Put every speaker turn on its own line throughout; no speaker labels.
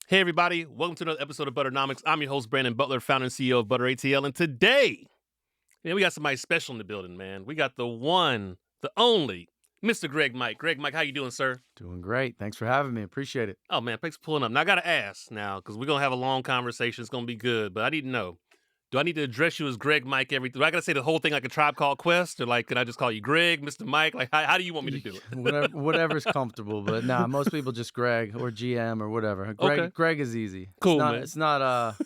Hey, everybody. Welcome to another episode of Butternomics. I'm your host, Brandon Butler, founder and CEO of Butter ATL. And today, man, we got somebody special in the building, man. We got the one, the only, Mr. Greg Mike. Greg Mike, how you doing, sir?
Doing great. Thanks for having me. Appreciate it.
Oh, man, thanks for pulling up. Now, I got to ask now, because we're going to have a long conversation. It's going to be good, but I need to know. Do I need to address you as Greg Mike do I got to say the whole thing like a Tribe Called Quest? Or like, can I just call you Greg, Mr. Mike? Like, how do you want me to do it?
Whatever's comfortable, but most people just Greg or GM or whatever.
Okay.
Greg is easy.
Cool, man.
It's not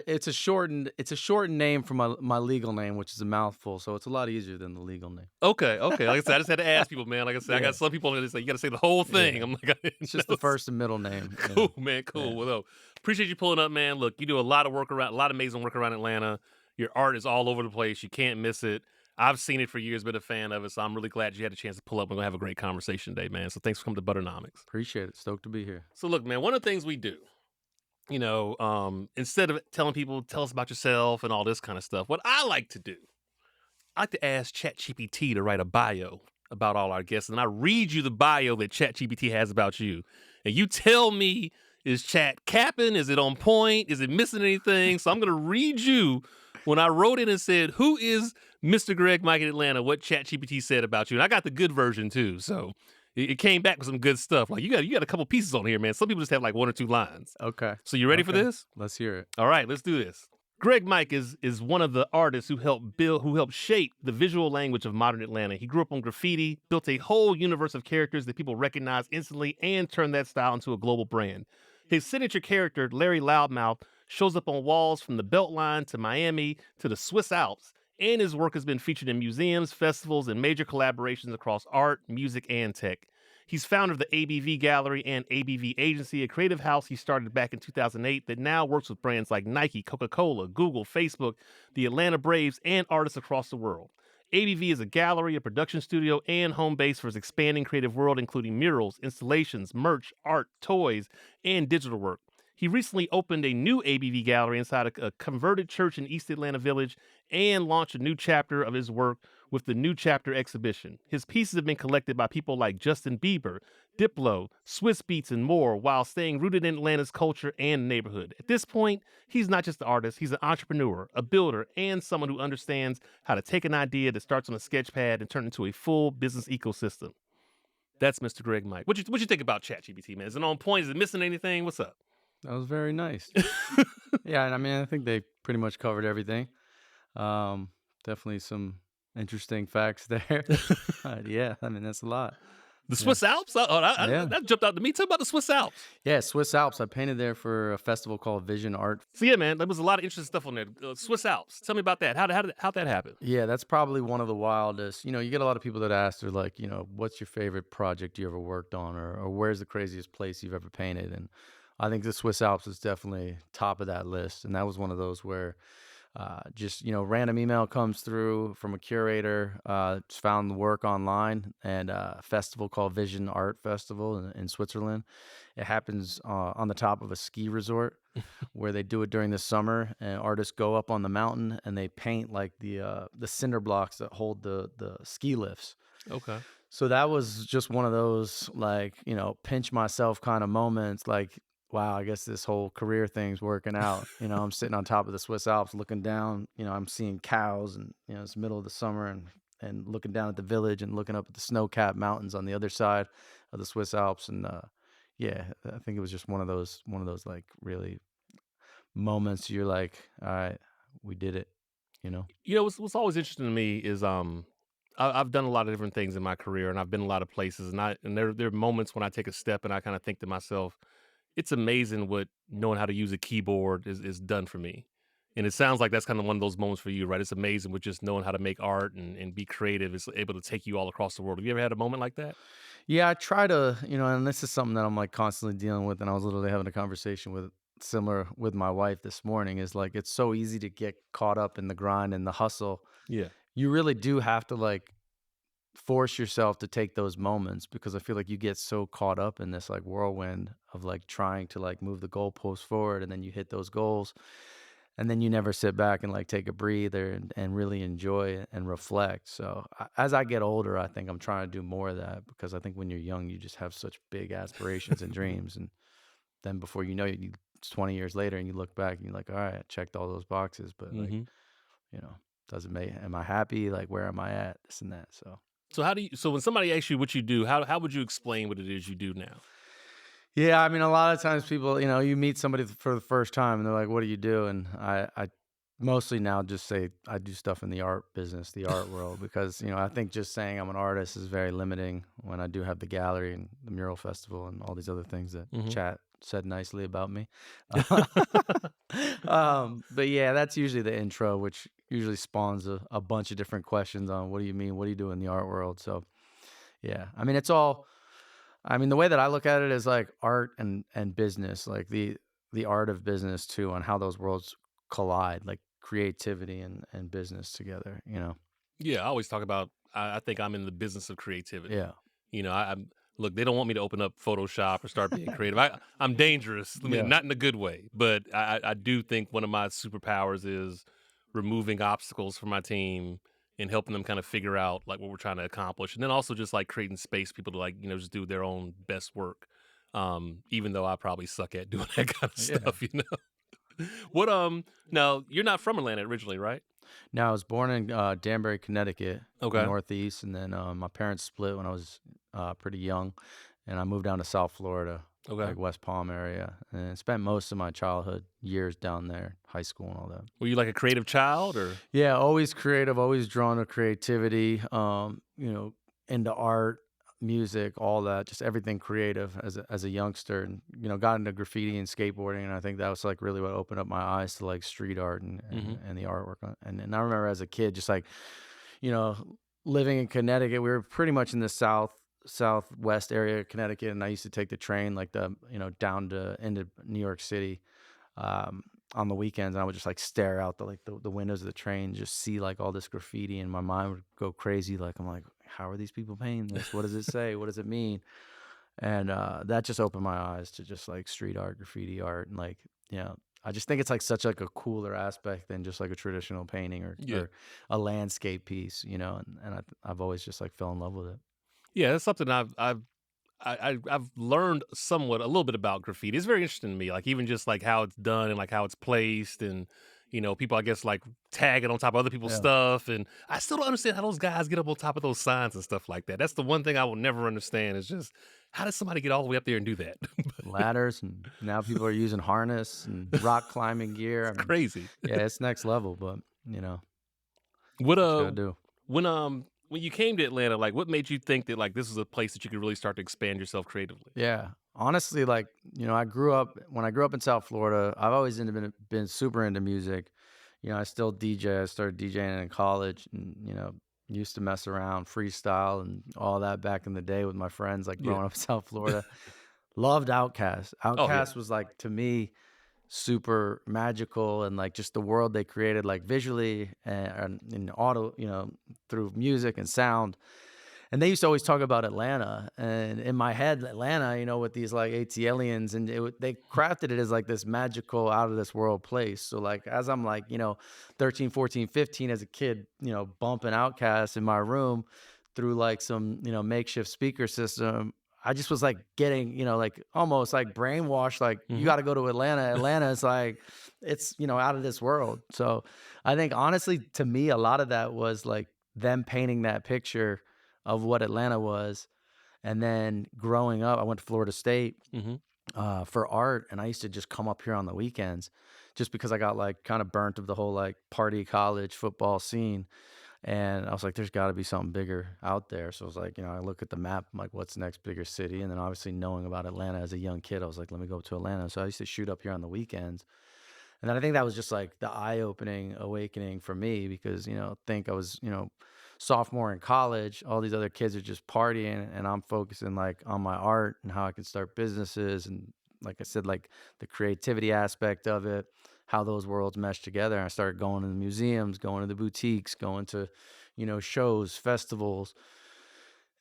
it's a shortened name from my legal name, which is a mouthful, so it's a lot easier than the legal name.
Okay. Like I said, I just had to ask people, man. Like I said, I got some people that say you got to say the whole thing.
Yeah.
I'm like,
it's just the first and middle name.
Cool, man. Cool. Yeah. Well, appreciate you pulling up, man. Look, you do a lot of work around, a lot of amazing work around Atlanta. Your art is all over the place. You can't miss it. I've seen it for years, been a fan of it, so I'm really glad you had a chance to pull up. We're going to have a great conversation today, man. So thanks for coming to Butternomics.
Appreciate it. Stoked to be here.
So look, man, one of the things we do, instead of telling people, tell us about yourself and all this kind of stuff, what I like to do, I like to ask ChatGPT to write a bio about all our guests, and I read you the bio that ChatGPT has about you, and you tell me, is chat capping? Is it on point? Is it missing anything? So I'm going to read you when I wrote in and said, who is Mr. Greg Mike in Atlanta, what ChatGPT said about you. And I got the good version too. So it came back with some good stuff. Like you got a couple pieces on here, man. Some people just have like one or two lines.
Okay.
So you ready for this?
Let's hear it.
All right, let's do this. Greg Mike is one of the artists who helped shape the visual language of modern Atlanta. He grew up on graffiti, built a whole universe of characters that people recognize instantly, and turned that style into a global brand. His signature character, Larry Loudmouth, shows up on walls from the Beltline to Miami to the Swiss Alps, and his work has been featured in museums, festivals, and major collaborations across art, music, and tech. He's founder of the ABV Gallery and ABV Agency, a creative house he started back in 2008 that now works with brands like Nike, Coca-Cola, Google, Facebook, the Atlanta Braves, and artists across the world. ABV is a gallery, a production studio, and home base for his expanding creative world, including murals, installations, merch, art, toys, and digital work. He recently opened a new ABV Gallery inside a converted church in East Atlanta Village and launched a new chapter of his work with the New Chapter exhibition. His pieces have been collected by people like Justin Bieber, Diplo, Swiss Beats, and more, while staying rooted in Atlanta's culture and neighborhood. At this point, he's not just an artist, he's an entrepreneur, a builder, and someone who understands how to take an idea that starts on a sketch pad and turn it into a full business ecosystem. That's Mr. Greg Mike. What you think about ChatGPT, man? Is it on point? Is it missing anything? What's up?
That was very nice. Yeah, and I think they pretty much covered everything. Definitely some interesting facts there. Yeah, that's a lot.
The Swiss Alps? That jumped out to me. Tell me about the Swiss Alps.
Yeah, Swiss Alps. I painted there for a festival called Vision Art.
So yeah, man, there was a lot of interesting stuff on there. Swiss Alps. Tell me about that. How'd that happen?
Yeah, that's probably one of the wildest. You get a lot of people that ask, they're like, what's your favorite project you ever worked on, or where's the craziest place you've ever painted? And I think the Swiss Alps is definitely top of that list. And that was one of those where random email comes through from a curator, found the work online, and a festival called Vision Art Festival in Switzerland. It happens on the top of a ski resort where they do it during the summer, and artists go up on the mountain and they paint like the cinder blocks that hold the ski lifts.
Okay.
So that was just one of those pinch myself kind of moments, like, wow, I guess this whole career thing's working out. I'm sitting on top of the Swiss Alps looking down, I'm seeing cows, and, it's the middle of the summer, and looking down at the village and looking up at the snow-capped mountains on the other side of the Swiss Alps. And yeah, I think it was just one of those like really moments you're like, all right, we did it,
What's always interesting to me is I've done a lot of different things in my career, and I've been a lot of places, and there are moments when I take a step and I kind of think to myself, it's amazing what knowing how to use a keyboard is done for me. And it sounds like that's kind of one of those moments for you, right? It's amazing with just knowing how to make art and be creative. It's able to take you all across the world. Have you ever had a moment like that?
Yeah, I try to, and this is something that I'm like constantly dealing with. And I was literally having a conversation similar with my wife this morning, is like, it's so easy to get caught up in the grind and the hustle.
Yeah.
You really do have to like force yourself to take those moments, because I feel like you get so caught up in this like whirlwind of like trying to like move the goalposts forward, and then you hit those goals, and then you never sit back and like take a breather and really enjoy it and reflect. So as I get older, I think I'm trying to do more of that, because I think when you're young, you just have such big aspirations and dreams, and then before you know it, it's 20 years later and you look back and you're like, all right, I checked all those boxes, but like,
Hmm.
you know, doesn't make, am I happy? Like, where am I at? This and that. So,
So how do you? So when somebody asks you what you do, how would you explain what it is you do now?
yeah, I mean, a lot of times people, you meet somebody for the first time and they're like, what do you do? And I mostly now just say I do stuff in the art business, the art world, because, I think just saying I'm an artist is very limiting when I do have the gallery and the mural festival and all these other things that
Hmm.
chat said nicely about me. But yeah, that's usually the intro, which usually spawns a bunch of different questions on what do you mean? What do you do in the art world? So yeah, I mean, it's all, I mean, the way that I look at it is like art and business, like the art of business too, and how those worlds collide, like creativity and business together.
Yeah, I always talk about. I think I'm in the business of creativity.
Yeah.
I'm look. They don't want me to open up Photoshop or start being creative. I'm dangerous. I mean,
Yeah.
not in a good way, but I do think one of my superpowers is removing obstacles for my team and helping them kind of figure out like what we're trying to accomplish, and then also just like creating space for people to like just do their own best work. Even though I probably suck at doing that kind of
Yeah.
stuff. What Now you're not from Atlanta originally, right?
Now, I was born in Danbury, Connecticut,
Okay.
Northeast, and then my parents split when I was pretty young, and I moved down to South Florida,
Okay.
like West Palm area, and spent most of my childhood years down there, high school and all that.
Were you like a creative child or?
Yeah, always creative, always drawn to creativity, into art, music, all that, just everything creative as a youngster, and got into graffiti and skateboarding, and I think that was like really what opened up my eyes to like street art and and,
Mhm.
and the artwork. And I remember as a kid, just like you know, living in Connecticut, we were pretty much in the southwest area of Connecticut, and I used to take the train like down to into New York City um, on the weekends, and I would just like stare out the windows of the train, just see like all this graffiti, and my mind would go crazy. Like I'm like, how are these people painting this? What does it say? What does it mean? And that just opened my eyes to just like street art, graffiti art, and like I just think it's like such like a cooler aspect than just like a traditional painting or
Yeah.
or a landscape piece, and I've always just like fell in love with it.
Yeah, that's something I've learned somewhat a little bit about graffiti. It's very interesting to me, like even just like how it's done and like how it's placed and people I guess like tag it on top of other people's
Yeah,
stuff. And I still don't understand how those guys get up on top of those signs and stuff like that. That's the one thing I will never understand is just how does somebody get all the way up there and do that?
ladders, and now people are using harness and rock climbing gear.
It's
I mean,
crazy.
yeah, it's next level, but
What
what you gotta do.
when you came to Atlanta, like what made you think that like this was a place that you could really start to expand yourself creatively?
Yeah. Honestly, like, when I grew up in South Florida, I've always been super into music. I still DJ. I started DJing in college and, used to mess around, freestyle and all that back in the day with my friends, like
Yeah.
growing up in South Florida. Loved Outkast.
Oh yeah.
Outkast was like, to me, super magical, and like just the world they created, like visually and in auto, through music and sound. And they used to always talk about Atlanta, and in my head, Atlanta, with these like ATLians, and they crafted it as like this magical, out of this world place. So like as I'm like 13, 14, 15 as a kid, bumping Outkast in my room through like some makeshift speaker system. I just was like getting, like almost like brainwashed, like you
Hmm.
got to go to Atlanta. Atlanta is like, it's, out of this world. So I think honestly, to me, a lot of that was like them painting that picture of what Atlanta was. And then growing up, I went to Florida State
Hmm.
for art, and I used to just come up here on the weekends, just because I got like kind of burnt of the whole like party college football scene. And I was like, there's got to be something bigger out there. So I was like, I look at the map, I'm like, what's the next bigger city? And then obviously knowing about Atlanta as a young kid, I was like, let me go to Atlanta. So I used to shoot up here on the weekends. And then I think that was just like the eye-opening awakening for me, because, think I was, sophomore in college, all these other kids are just partying, and I'm focusing like on my art and how I can start businesses. And like I said, like the creativity aspect of it, how those worlds mesh together. And I started going to the museums, going to the boutiques, going to, shows, festivals.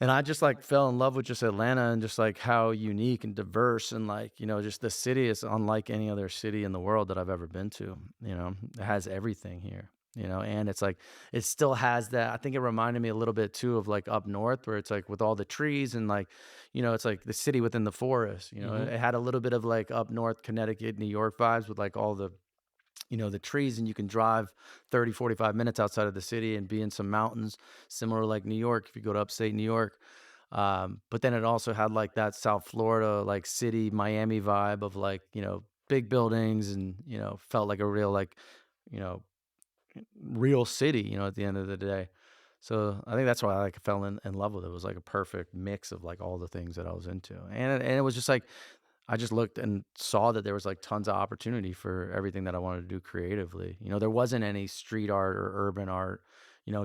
And I just like fell in love with just Atlanta, and just like how unique and diverse, and like, just the city is unlike any other city in the world that I've ever been to. It has everything here. And it's like it still has that. I think it reminded me a little bit too of like up north where it's like with all the trees and like, it's like the city within the forest.
Hmm.
It had a little bit of like up north Connecticut, New York vibes with like all the trees, and you can drive 30, 45 minutes outside of the city and be in some mountains similar like New York if you go to upstate New York. But then it also had like that South Florida, like city, Miami vibe of like, big buildings and, felt like a real, like, you know, real city, at the end of the day. So I think that's why I like fell in love with it. It was like a perfect mix of like all the things that I was into. And it was just like I just looked and saw that there was like tons of opportunity for everything that I wanted to do creatively. There wasn't any street art or urban art,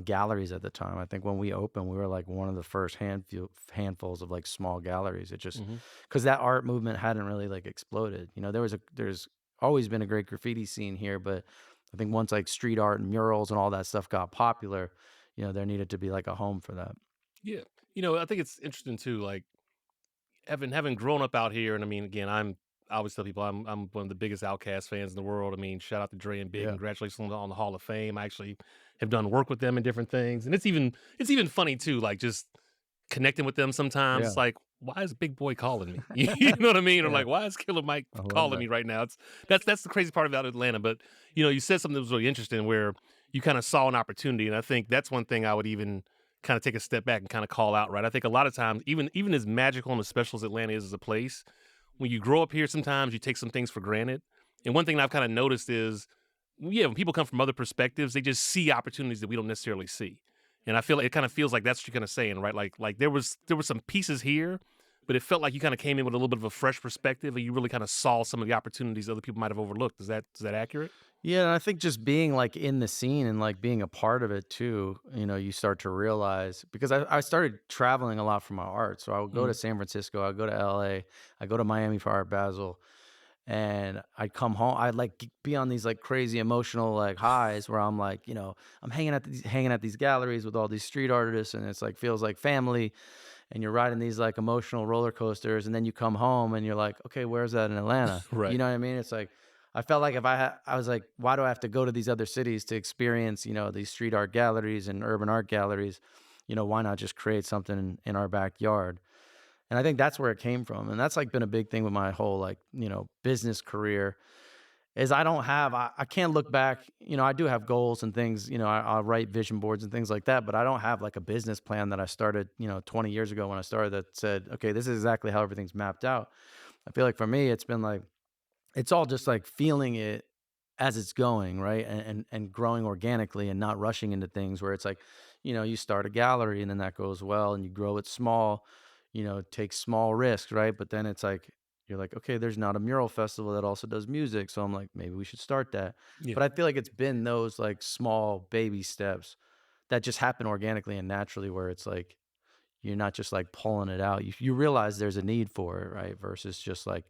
galleries at the time. I think when we opened, we were like one of the first handfuls of like small galleries. It just
Hmm.
because that art movement hadn't really like exploded. There's always been a great graffiti scene here, but I think once like street art and murals and all that stuff got popular, there needed to be like a home for that.
Yeah. I think it's interesting too. Like having grown up out here, and I mean, again, I always tell people I'm one of the biggest Outkast fans in the world. I mean, shout out to Dre and Big.
Yeah.
Congratulations on the Hall of Fame. I actually have done work with them in different things, and it's even funny too. Like just connecting with them sometimes.
Yeah.
It's like, why is Big Boy calling me? You know what I mean? Or
Yeah.
like, why is Killer Mike
I love
calling
that.
me right now? That's the crazy part about Atlanta. But you said something that was really interesting where you kind of saw an opportunity, and I think that's one thing I would even kind of take a step back and kind of call out. Right? I think a lot of times, even as magical and as special as Atlanta is as a place, when you grow up here, sometimes you take some things for granted. And one thing that I've kind of noticed is, yeah, when people come from other perspectives, they just see opportunities that we don't necessarily see. And I feel like it kind of feels like that's what you're kind of saying, right? Like there were some pieces here, but it felt like you kind of came in with a little bit of a fresh perspective, and you really kind of saw some of the opportunities other people might have overlooked. Is that accurate?
Yeah, and I think just being like in the scene and like being a part of it too, you start to realize because I started traveling a lot for my art. So I would go to
Mm.
San Francisco, I would go to LA, I go to Miami for Art Basel, and I'd come home. I'd like be on these like crazy emotional like highs where I'm like, I'm hanging at these galleries with all these street artists, and it's like feels like family, and you're riding these like emotional roller coasters, and then you come home and you're like, okay, where's that in Atlanta? You
Right.
know what I mean? It's like I felt like if I was like, why do I have to go to these other cities to experience, these street art galleries and urban art galleries? Why not just create something in our backyard? And I think that's where it came from. And that's like been a big thing with my whole like, business career is I can't look back, I do have goals and things, I'll write vision boards and things like that, but I don't have like a business plan that I started, 20 years ago when I started that said, okay, this is exactly how everything's mapped out. I feel like for me, it's been like, it's all just like feeling it as it's going, right? And growing organically and not rushing into things where it's like, you start a gallery and then that goes well and you grow it small, take small risks, right? But then it's like you're like, okay, there's not a mural festival that also does music. So I'm like, maybe we should start that.
Yeah.
But I feel like it's been those like small baby steps that just happen organically and naturally where it's like you're not just like pulling it out. You realize there's a need for it, right? Versus just like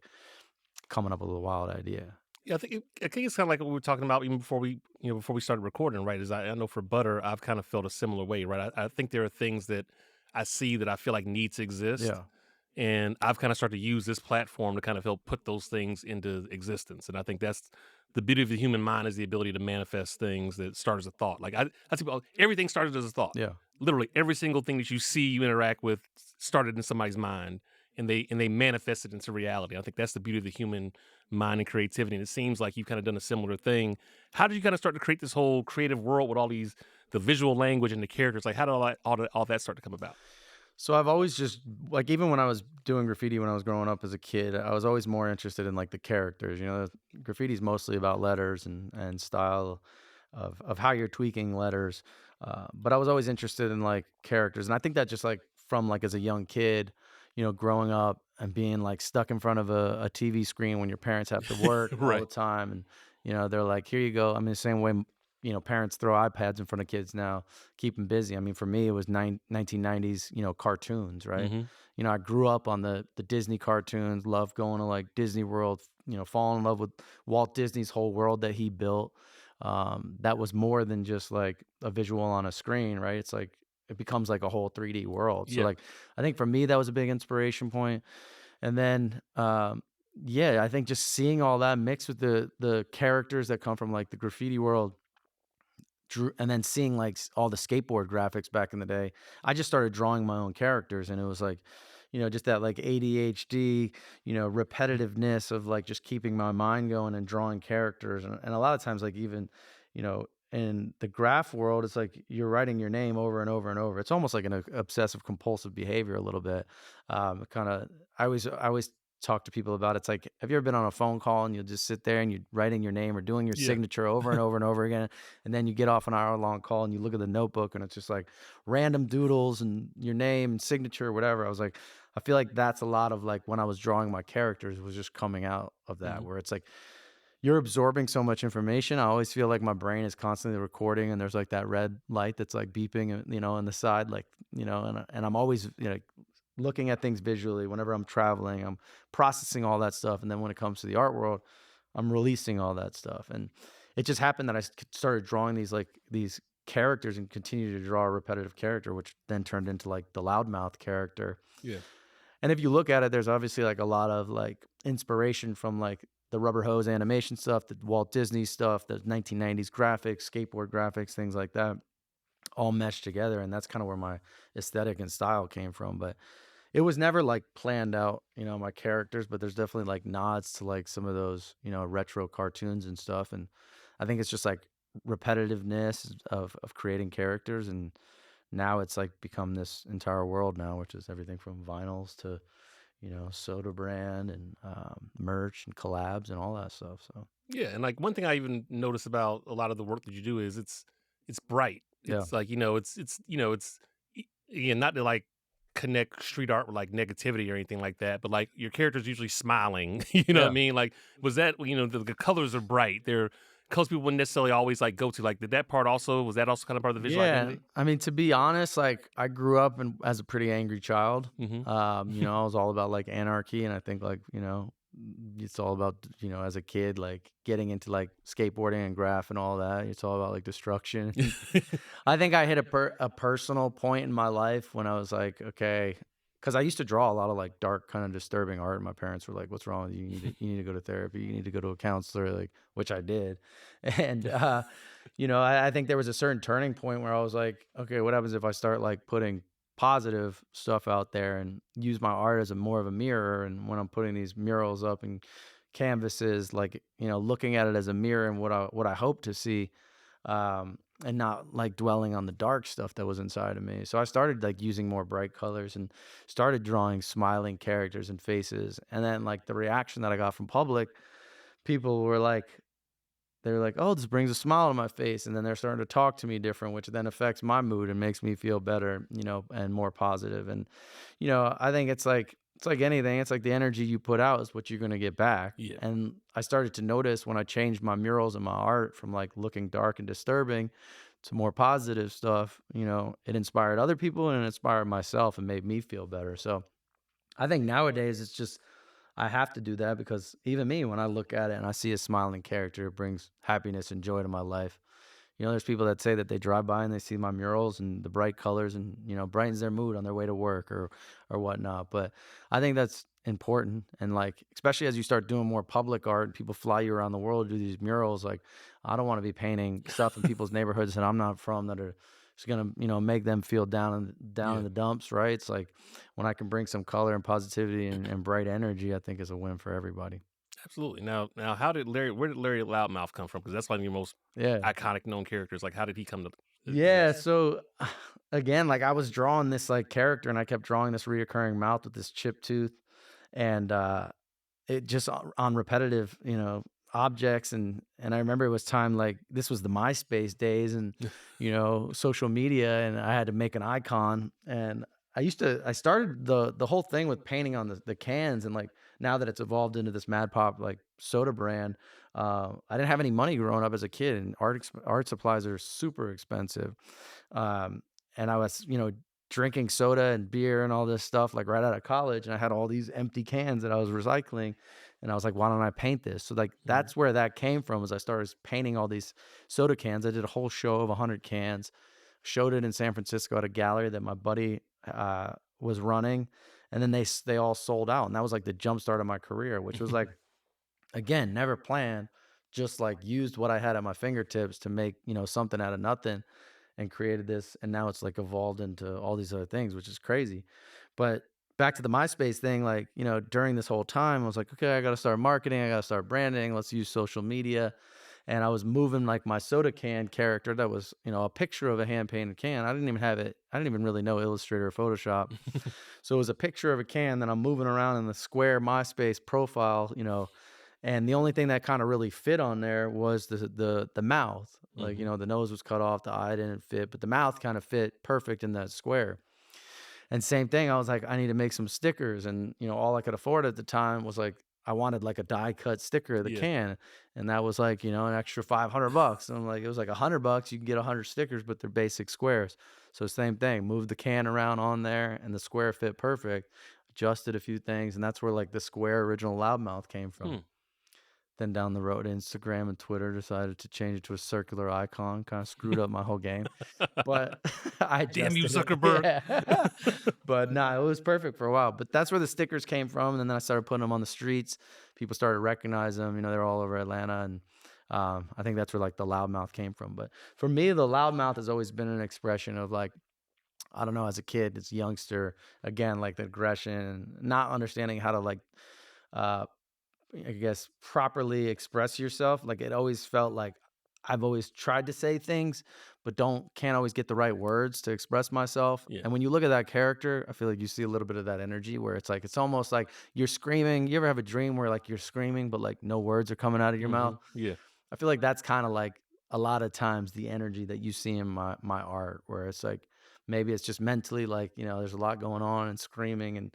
coming up with a wild idea.
Yeah, I think it's kind of like what we were talking about even before we started recording, right? Is I know for Butter, I've kind of felt a similar way, right? I think there are things that I see that I feel like need to exist,
Yeah.
and I've kind of started to use this platform to kind of help put those things into existence. And I think that's the beauty of the human mind is the ability to manifest things that start as a thought. Like I see everything started as a thought.
Yeah.
Literally every single thing that you see, you interact with, started in somebody's mind, and they manifested into reality. I think that's the beauty of the human mind and creativity. And it seems like you've kind of done a similar thing. How did you kind of start to create this whole creative world with all the visual language and the characters? Like how did all that start to come about?
So I've always just like even when I was doing graffiti when I was growing up as a kid, I was always more interested in like the characters. Graffiti is mostly about letters and style of how you're tweaking letters. But I was always interested in like characters, and I think that just like from like as a young kid, growing up and being like stuck in front of a TV screen when your parents have to work all the
Right.
time, and they're like, here you go. I mean, the same way parents throw iPads in front of kids now keep them busy. I mean, for me, it was 1990s, cartoons, right?
Hmm.
I grew up on the Disney cartoons, loved going to like Disney World, fall in love with Walt Disney's whole world that he built. That was more than just like a visual on a screen, right? It's like it becomes like a whole 3D world. So
Yeah.
like I think for me that was a big inspiration point. And then yeah, I think just seeing all that mixed with the characters that come from like the graffiti world drew, and then seeing like all the skateboard graphics back in the day, I just started drawing my own characters, and it was like, just that like ADHD, repetitiveness of like just keeping my mind going and drawing characters, and a lot of times like even, in the graph world, it's like you're writing your name over and over and over. It's almost like an obsessive compulsive behavior a little bit. Kind of, I always talk to people about it. It's like, have you ever been on a phone call and you'll just sit there and you're writing your name or doing your
Yeah.
signature over and over and over again, and then you get off an hour long call and you look at the notebook and it's just like random doodles and your name and signature or whatever. I was like, I feel like that's a lot of like when I was drawing my characters was just coming out of that,
Mhm.
where it's like you're absorbing so much information. I always feel like my brain is constantly recording, and there's like that red light that's like beeping, on the side, like, and I'm always, looking at things visually whenever I'm traveling. I'm processing all that stuff, and then when it comes to the art world, I'm releasing all that stuff. And it just happened that started drawing these characters and continue to draw a repetitive character, which then turned into like the Loudmouth character.
Yeah.
And if you look at it, there's obviously like a lot of like inspiration from like the rubber hose animation stuff, the Walt Disney stuff, the 1990s graphics, skateboard graphics, things like that, all meshed together. And that's kind of where my aesthetic and style came from. But it was never like planned out, my characters, but there's definitely like nods to like some of those, retro cartoons and stuff. And I think it's just like repetitiveness of creating characters. And now it's like become this entire world now, which is everything from vinyls to, soda brand and merch and collabs and all that stuff. So
Yeah, and like one thing I even notice about a lot of the work that you do is it's bright.
yeah,
It's like, again, not to like connect street art with like negativity or anything like that, but like your character's usually smiling. You know what I
yeah.
mean? Like, was that, the colors are bright. They're colors people wouldn't necessarily always like go to. Like, did that part also, was that also kind of part of the visual
Yeah,
identity?
I mean, to be honest, like I grew up as a pretty angry child.
Hmm.
I was all about like anarchy, and I think like it's all about as a kid like getting into like skateboarding and graph and all that. It's all about like destruction. I think I hit a personal point in my life when I was like, okay, because I used to draw a lot of like dark, kind of disturbing art. And my parents were like, "What's wrong with you? You need to go to therapy. You need to go to a counselor." Like, which I did, and I think there was a certain turning point where I was like, okay, what happens if I start like putting positive stuff out there and use my art as a more of a mirror? And when I'm putting these murals up and canvases, like looking at it as a mirror and what I hope to see, and not like dwelling on the dark stuff that was inside of me. So I started like using more bright colors and started drawing smiling characters and faces. And then like the reaction that I got from public, people were like, they're like, "Oh, this brings a smile to my face," and then they're starting to talk to me different, which then affects my mood and makes me feel better, and more positive. And I think it's like anything. It's like the energy you put out is what you're gonna get back.
Yeah.
And I started to notice when I changed my murals and my art from like looking dark and disturbing to more positive stuff, it inspired other people and it inspired myself and made me feel better. So I think nowadays it's just I have to do that because even me, when I look at it and I see a smiling character, it brings happiness and joy to my life. There's people that say that they drive by and they see my murals and the bright colors and brightens their mood on their way to work or whatnot. But I think that's important, and like especially as you start doing more public art and people fly you around the world to do these murals, like I don't want to be painting stuff in people's neighborhoods that I'm not from that are just gonna make them feel down
Yeah.
in the dumps, right? It's like when I can bring some color and positivity and bright energy, I think is a win for everybody.
Absolutely. Now, where did Larry Loudmouth come from? Because that's one of your most
Yeah.
iconic known characters. Like, how did he come to
Yeah,
exist?
so again, like I was drawing this like character and I kept drawing this reoccurring mouth with this chipped tooth, and it just on repetitive, objects. And I remember it was time, like this was the MySpace days and social media, and I had to make an icon. And I started the whole thing with painting on the cans, and like now that it's evolved into this Mad Pop like soda brand, I didn't have any money growing up as a kid, and art supplies are super expensive. Um, and I was, drinking soda and beer and all this stuff like right out of college, and I had all these empty cans that I was recycling, and I was like, why don't I paint this? So like
Mhm.
that's where that came from. Was I started painting all these soda cans. I did a whole show of 100 cans, showed it in San Francisco at a gallery that my buddy was running, and then they all sold out, and that was like the jump start of my career, which was like again never planned. just like used what I had at my fingertips to make, something out of nothing and created this. And now it's like evolved into all these other things, which is crazy. But back to the MySpace thing, like, during this whole time, I was like, okay, I got to start marketing. I got to start branding. Let's use social media. And I was moving like my soda can character that was, a picture of a hand painted can. I didn't even have it. I didn't even really know Illustrator or Photoshop. So it was a picture of a can that I'm moving around in the square MySpace profile, and the only thing that kind of really fit on there was the mouth. Like,
Hmm.
the nose was cut off, the eye didn't fit, but the mouth kind of fit perfect in that square. And same thing, I was like, I need to make some stickers. And, all I could afford at the time was like, I wanted like a die cut sticker of the
Yeah.
can. And that was like, an extra $500. And I'm like, it was like $100. You can get 100 stickers, but they're basic squares. So same thing, moved the can around on there and the square fit perfect, adjusted a few things. And that's where like the square original Loudmouth came from.
Hmm.
Then down the road, Instagram and Twitter decided to change it to a circular icon, kind of screwed up my whole game. But I
Damn you,
adjusted it.
Zuckerberg.
Yeah. But no, it was perfect for a while. But that's where the stickers came from. And then I started putting them on the streets. People started recognizing them. They're all over Atlanta. And I think that's where like the loudmouth came from. But for me, the loudmouth has always been an expression of like, I don't know, as a kid, as a youngster, again, like the aggression, not understanding how to like, uh, I guess, properly express yourself. Like it always felt like I've always tried to say things, but can't always get the right words to express myself.
Yeah.
And when you look at that character, I feel like you see a little bit of that energy where it's like, it's almost like you're screaming. You ever have a dream where like you're screaming, but like no words are coming out of your mouth?
Hmm. Yeah.
I feel like that's kind of like a lot of times the energy that you see in my art, where it's like maybe it's just mentally like, there's a lot going on and screaming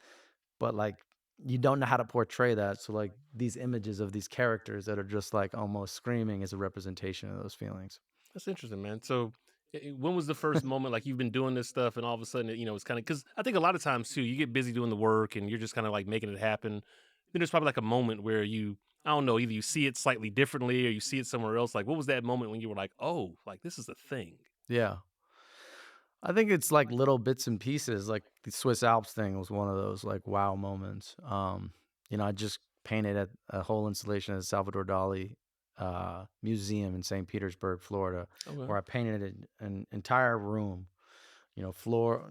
but like you don't know how to portray that. So like these images of these characters that are just like almost screaming is a representation of those feelings.
That's interesting, man. So, when was the first moment like you've been doing this stuff, and all of a sudden, it's kind of because I think a lot of times too, you get busy doing the work, and you're just kind of like making it happen. Then there's probably like a moment where I don't know, either you see it slightly differently or you see it somewhere else. Like, what was that moment when you were like, oh, like this is a thing?
Yeah. I think it's like little bits and pieces. Like the Swiss Alps thing was one of those like wow moments. I just painted a whole installation at the Salvador Dali museum in St. Petersburg, Florida,
Okay.
where I painted an entire room, floor,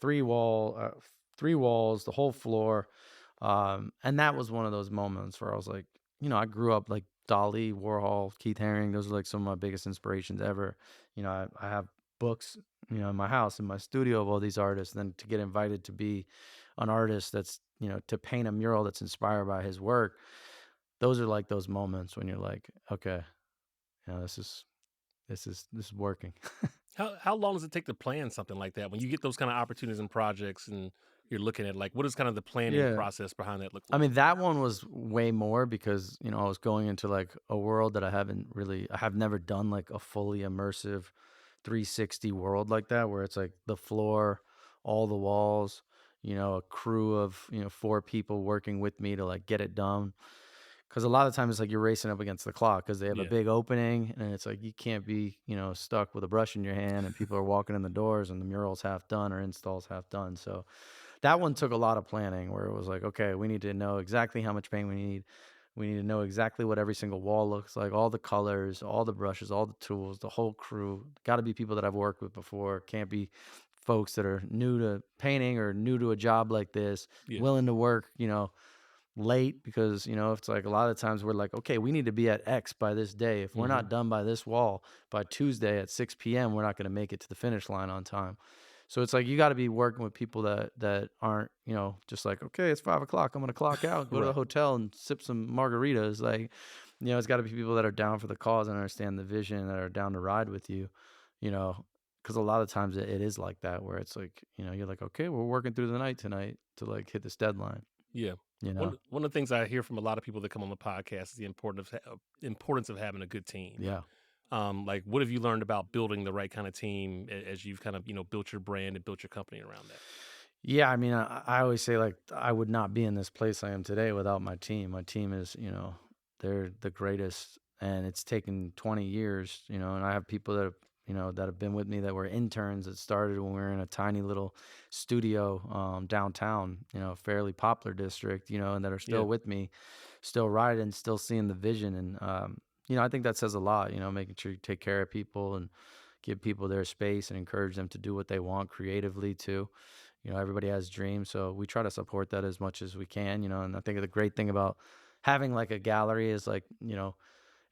three walls, the whole floor. And that was one of those moments where I was like, I grew up like Dali, Warhol, Keith Haring. Those are like some of my biggest inspirations ever. I have books, in my house, in my studio of all these artists. Then to get invited to be an artist that's, to paint a mural that's inspired by his work. Those are like those moments when you're like, okay, this is working.
How long does it take to plan something like that? When you get those kind of opportunities and projects, and you're looking at like what is kind of the planning
Yeah.
process behind that look
I
like?
mean, that one was way more because, I was going into like a world that I have never done like a fully immersive 360 world like that, where it's like the floor, all the walls, a crew of, four people working with me to like get it done. Cause a lot of times it's like you're racing up against the clock because they have a
Yeah.
big opening and it's like you can't be, stuck with a brush in your hand and people are walking in the doors and the mural's half done or install's half done. So that one took a lot of planning where it was like, okay, we need to know exactly how much paint we need. We need to know exactly what every single wall looks like, all the colors, all the brushes, all the tools, the whole crew. Got to be people that I've worked with before. Can't be folks that are new to painting or new to a job like this,
Yeah.
willing to work, late because, it's like a lot of times we're like, okay, we need to be at X by this day. If we're
Hmm.
not done by this wall by Tuesday at 6 p.m., we're not going to make it to the finish line on time. So it's like you got to be working with people that aren't, just like, okay, it's 5 o'clock. I'm gonna clock out, go to the
Right.
hotel and sip some margaritas. Like, it's got to be people that are down for the cause and understand the vision, that are down to ride with you, you know, because a lot of times it is like that where it's like, you're like, okay, we're working through the night tonight to like hit this deadline,
Yeah.
you
One
know?
one of the things I hear from a lot of people that come on the podcast is the importance of having a good team.
Yeah.
Like, what have you learned about building the right kind of team as you've kind of built your brand and built your company around that?
Yeah, I mean, I always say like I would not be in this place I am today without my team. My team is, they're the greatest, and it's taken 20 years, and I have people that have been with me that were interns that started when we were in a tiny little studio downtown, fairly popular district, and that are
Yeah.
still with me, still riding, still seeing the vision, and I think that says a lot, making sure you take care of people and give people their space and encourage them to do what they want creatively too. Everybody has dreams, so we try to support that as much as we can, and I think the great thing about having like a gallery is like,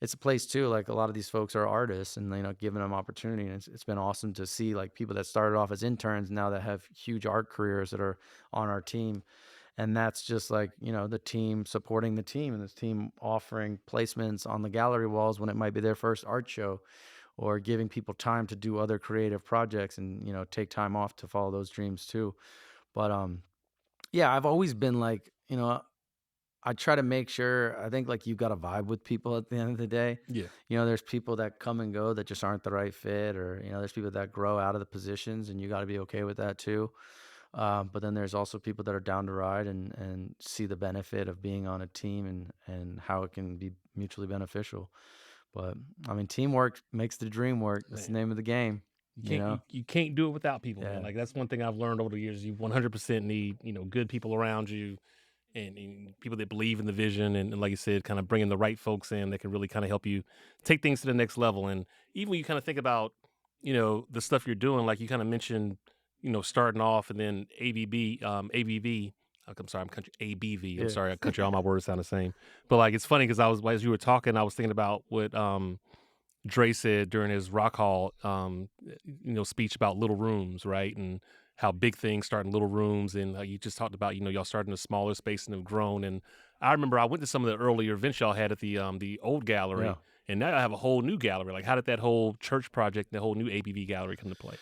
it's a place too. Like a lot of these folks are artists and, giving them opportunity. And it's been awesome to see like people that started off as interns now that have huge art careers that are on our team. And that's just like, the team supporting the team and this team offering placements on the gallery walls when it might be their first art show, or giving people time to do other creative projects and, take time off to follow those dreams too. But yeah, I've always been like, I try to make sure, I think like you've got to vibe with people at the end of the day.
Yeah.
There's people that come and go that just aren't the right fit, or, there's people that grow out of the positions and you got to be okay with that too. But then there's also people that are down to ride and see the benefit of being on a team and how it can be mutually beneficial. But I mean, teamwork makes the dream work. That's the
Man.
name of the game,
You
you
can't
know?
you can't do it without people, man.
Yeah.
Like that's one thing I've learned over the years. You 100% need, good people around you and people that believe in the vision and like you said, kind of bringing the right folks in that can really kind of help you take things to the next level. And even when you kind of think about, the stuff you're doing, like you kind of mentioned, starting off and then ABV. I'm sorry, I'm country ABV. I'm
Yeah.
sorry, I country. All my words sound the same. But like it's funny because I was as you were talking, I was thinking about what Dre said during his Rock Hall, speech about little rooms, right? And how big things start in little rooms. And you just talked about, y'all started in a smaller space and have grown. And I remember I went to some of the earlier events y'all had at the old
Yeah.
gallery, and now I have a whole new gallery. Like, how did that whole church project, the whole new ABV gallery come to play?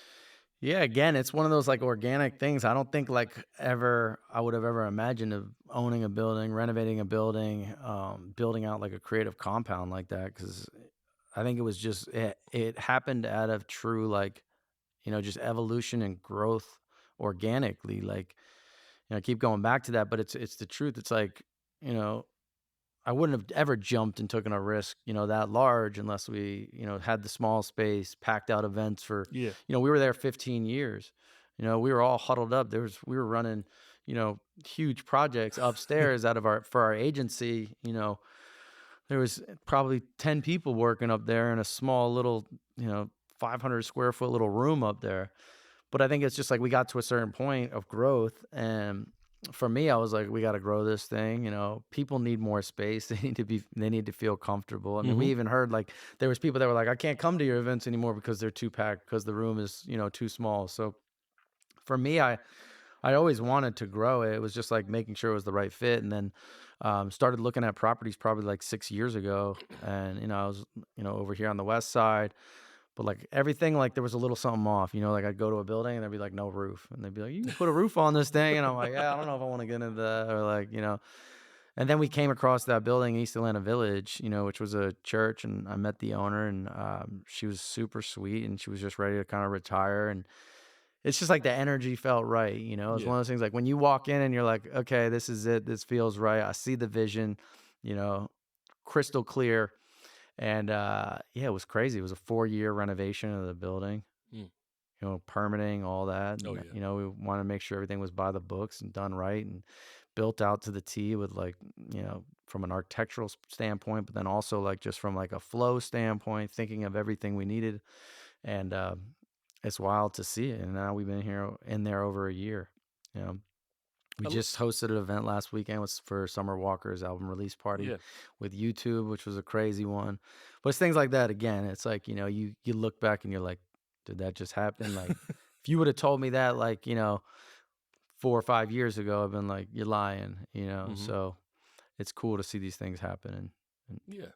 Yeah, again, it's one of those like organic things. I don't think like ever I would have ever imagined of owning a building, renovating a building, building out like a creative compound like that. Because I think it was just it happened out of true like, just evolution and growth organically. Like, I keep going back to that, but it's the truth. It's like, you know, I wouldn't have ever jumped and taken a risk, that large unless we, had the small space, packed out events for,
Yeah.
we were there 15 years. We were all huddled up. We were running, huge projects upstairs for our agency. There was probably 10 people working up there in a small little, 500 square foot little room up there. But I think it's just like we got to a certain point of growth, and for me, I was like, we got to grow this thing. People need more space. They need to feel comfortable. I mean, we
Hmm.
even heard like there was people that were like, I can't come to your events anymore because they're too packed because the room is, too small. So for me, I always wanted to grow it. It was just like making sure it was the right fit, and then started looking at properties probably like 6 years ago. And I was, over here on the west side. But like everything, like there was a little something off, like I'd go to a building and there'd be like no roof, and they'd be like, "You can put a roof on this thing," and I'm like, "Yeah, I don't know if I want to get into that," or like, And then we came across that building, East Atlanta Village, which was a church, and I met the owner, and she was super sweet, and she was just ready to kind of retire, and it's just like the energy felt right, It's
Yeah.
one of those things like when you walk in and you're like, "Okay, this is it. This feels right. I see the vision," you know, crystal clear. And yeah, it was crazy. It was a 4-year renovation of the building,
Mm.
permitting, all that.
Oh
And,
yeah.
we wanted to make sure everything was by the books and done right and built out to the T with like, from an architectural standpoint, but then also like just from like a flow standpoint, thinking of everything we needed. And it's wild to see it. And now we've been here in there over a year. You know, we
I lo-
just hosted an event last weekend was for Summer Walker's album release party
yeah.
with YouTube, which was a crazy one. But it's things like that again. It's like, you look back and you're like, did that just happen? Like if you would have told me that like, 4 or 5 years ago, I've been like, you're lying,
Hmm.
So it's cool to see these things happen and
Yeah.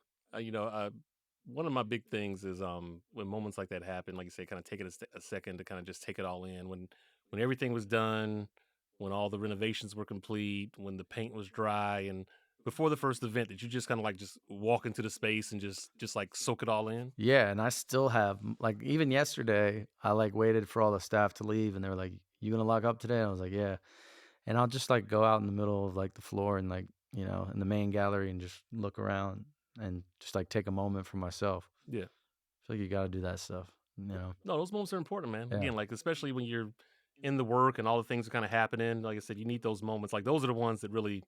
One of my big things is when moments like that happen, like you say, kind of take it a second to kind of just take it all in. When everything was done, when all the renovations were complete, when the paint was dry, and before the first event, did you just kind of like just walk into the space and just like soak it all in?
yeah, and I still have like even yesterday, I like waited for all the staff to leave and they were like, "You gonna lock up today?" And I was like, "Yeah." And I'll just like go out in the middle of like the floor and like, in the main gallery and just look around and just like take a moment for myself.
Yeah.
I feel like you got to do that stuff.
No, those moments are important, man.
Yeah.
Again, like especially when you're in the work and all the things are kind of happening. Like I said, you need those moments. Like those are the ones that really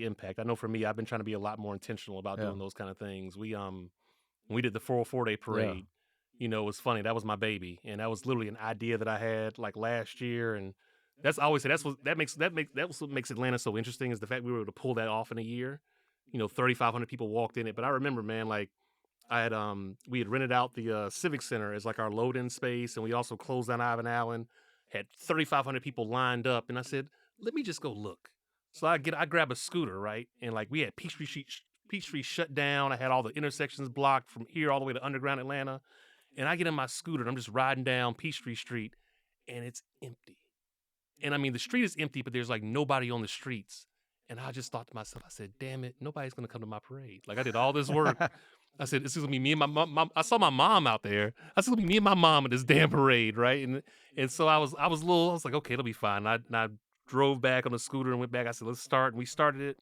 impact. I know for me, I've been trying to be a lot more intentional about
Yeah.
doing those kind of things. We when we did the 404 day
Yeah.
parade. It was funny. That was my baby, and that was literally an idea that I had like last year. And that's I always say that's what makes Atlanta so interesting is the fact we were able to pull that off in a year. 3,500 people walked in it. But I remember, man, like we had rented out the Civic Center as like our load-in space, and we also closed down Ivan Allen. Had 3,500 people lined up, and I said, "Let me just go look." So I grab a scooter, right, and like we had Peachtree shut down. I had all the intersections blocked from here all the way to Underground Atlanta, and I get in my scooter and I'm just riding down Peachtree Street, and it's empty. And I mean, the street is empty, but there's like nobody on the streets. And I just thought to myself, I said, "Damn it, nobody's gonna come to my parade. Like I did all this work." I said, "This is gonna be me and my mom." I saw my mom out there. I said, "It's gonna be me and my mom at this damn parade, right?" And so I was like, "Okay, it'll be fine." And I drove back on the scooter and went back. I said, "Let's start." And we started it.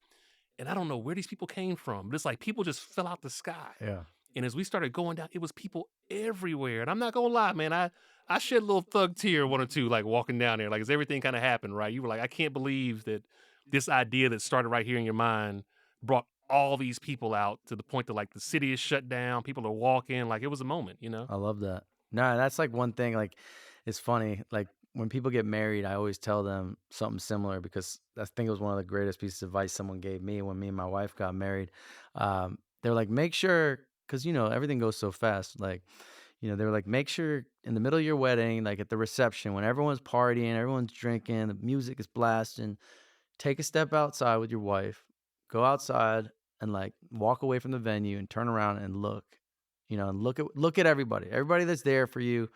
And I don't know where these people came from, but it's like people just fell out the sky.
Yeah.
And as we started going down, it was people everywhere. And I'm not gonna lie, man, I shed a little thug tear, one or two, like walking down there, like as everything kind of happened, right? You were like, I can't believe that this idea that started right here in your mind brought all these people out to the point that like the city is shut down, people are walking, like it was a moment.
I love that. No, that's like one thing. Like, it's funny. Like when people get married, I always tell them something similar because I think it was one of the greatest pieces of advice someone gave me when me and my wife got married. They're like, make sure, because everything goes so fast. Like, they were like, make sure in the middle of your wedding, like at the reception, when everyone's partying, everyone's drinking, the music is blasting, take a step outside with your wife, go outside and like walk away from the venue and turn around and look, and look at everybody that's there for you,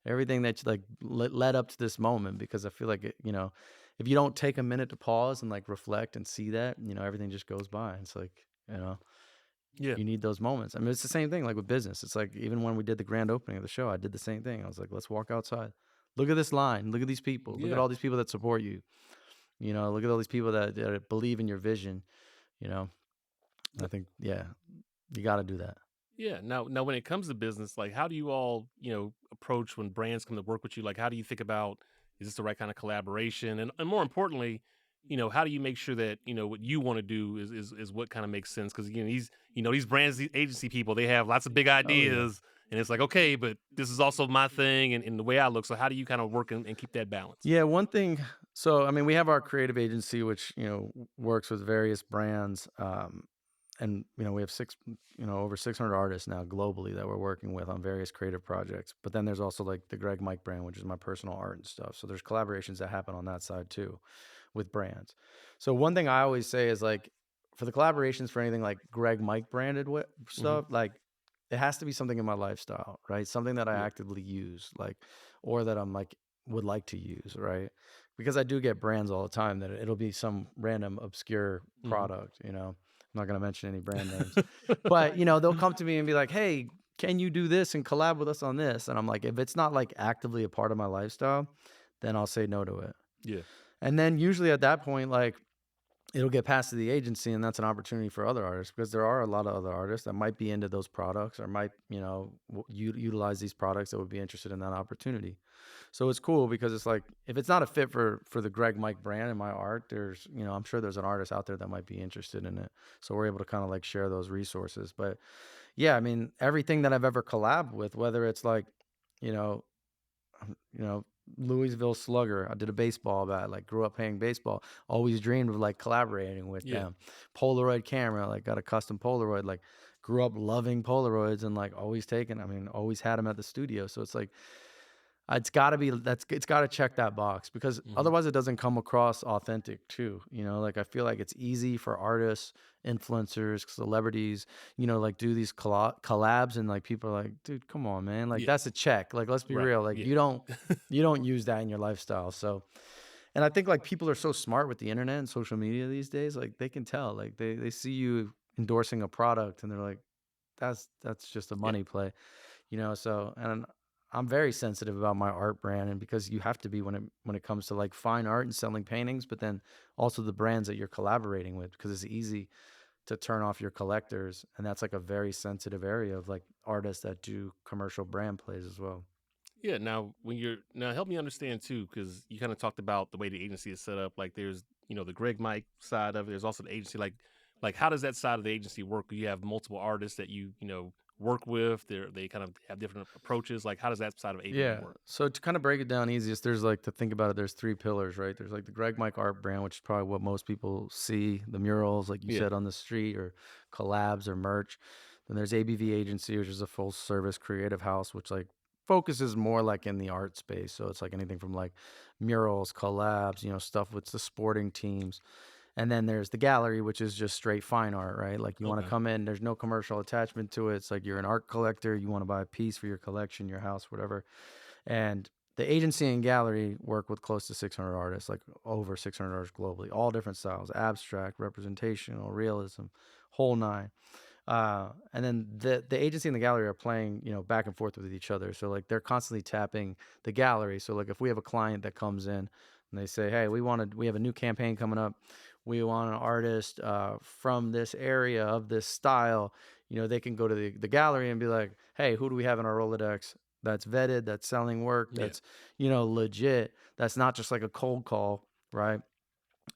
everything that's like led up to this moment. Because I feel like if you don't take a minute to pause and like reflect and see that, everything just goes by. It's like,
Yeah.
you need those moments. I mean, it's the same thing like with business. It's like even when we did the grand opening of the show, I did the same thing. I was like, let's walk outside. Look at this line. Look at these people. Look at
Yeah.
all these people that support you. Look at all these people that believe in your vision. You know, I think, yeah, you got to do that.
Yeah. Now when it comes to business, like how do you all, approach when brands come to work with you? Like how do you think about is this the right kind of collaboration? And more importantly, how do you make sure that, what you want to do is what kind of makes sense? Because these brands, these agency people, they have lots of big
Oh yeah.
ideas. And it's like, okay, but this is also my thing and the way I look. So how do you kind of work and keep that balance?
Yeah, one thing. So, I mean, we have our creative agency, which works with various brands, and we have over 600 artists now globally that we're working with on various creative projects. But then there's also like the Greg Mike brand, which is my personal art and stuff. So there's collaborations that happen on that side too, with brands. So one thing I always say is like, for the collaborations for anything like Greg Mike branded
Hmm.
stuff, like it has to be something in my lifestyle, right? Something that I
Yeah.
actively use, like, or that I'm like would like to use, right? Because I do get brands all the time that it'll be some random obscure
Hmm.
product. I'm not going to mention any brand names, but they'll come to me and be like, "Hey, can you do this and collab with us on this?" And I'm like, if it's not like actively a part of my lifestyle, then I'll say no to it.
Yeah.
And then usually at that point, like, it'll get passed to the agency, and that's an opportunity for other artists, because there are a lot of other artists that might be into those products or might, utilize these products that would be interested in that opportunity. So it's cool because it's like, if it's not a fit for the Greg Mike brand and my art, there's, I'm sure there's an artist out there that might be interested in it. So we're able to kind of like share those resources. But yeah, I mean, everything that I've ever collabed with, whether it's like, you know, you know, Louisville Slugger. I did a baseball bat, like grew up playing baseball. Always dreamed of like collaborating with
Yeah.
them. Polaroid camera, like got a custom Polaroid, like grew up loving Polaroids and like always had them at the studio. So it's like, it's got to check that box, because
Hmm.
otherwise it doesn't come across authentic too. Like I feel like it's easy for artists, influencers, celebrities, like do these collabs, and like people are like, dude, come on, man, like
Yeah.
that's a check. Like, let's be
Right.
real. Like,
Yeah.
you don't use that in your lifestyle. So, and I think like people are so smart with the internet and social media these days. Like they can tell. Like they see you endorsing a product and they're like, that's just a
Yeah.
money play. So, and I'm very sensitive about my art brand, and because you have to be when it comes to like fine art and selling paintings, but then also the brands that you're collaborating with, because it's easy to turn off your collectors, and that's like a very sensitive area of like artists that do commercial brand plays as well.
Yeah. Now help me understand too, because you kind of talked about the way the agency is set up. Like there's, the Greg Mike side of it. There's also the agency. Like how does that side of the agency work? You have multiple artists that you work with? They kind of have different approaches. Like, how does that side of ABV
Yeah.
work?
So to kind of break it down easiest, there's like to think about it, there's three pillars, right? There's like the Greg Mike art brand, which is probably what most people see, the murals, like you
Yeah.
said, on the street or collabs or merch. Then there's ABV Agency, which is a full service creative house, which like focuses more like in the art space. So it's like anything from like murals, collabs, stuff with the sporting teams. And then there's the gallery, which is just straight fine art, right? Like you want to
Okay.
come in, there's no commercial attachment to it. It's like you're an art collector, you want to buy a piece for your collection, your house, whatever. And the agency and gallery work with close to 600 artists, like over 600 artists globally, all different styles, abstract, representational, realism, whole nine. And then the agency and the gallery are playing, back and forth with each other. So like they're constantly tapping the gallery. So like if we have a client that comes in and they say, hey, we have a new campaign coming up. We want an artist from this area of this style. They can go to the gallery and be like, hey, who do we have in our Rolodex that's vetted, that's selling work,
Yeah.
that's, legit, that's not just like a cold call, right?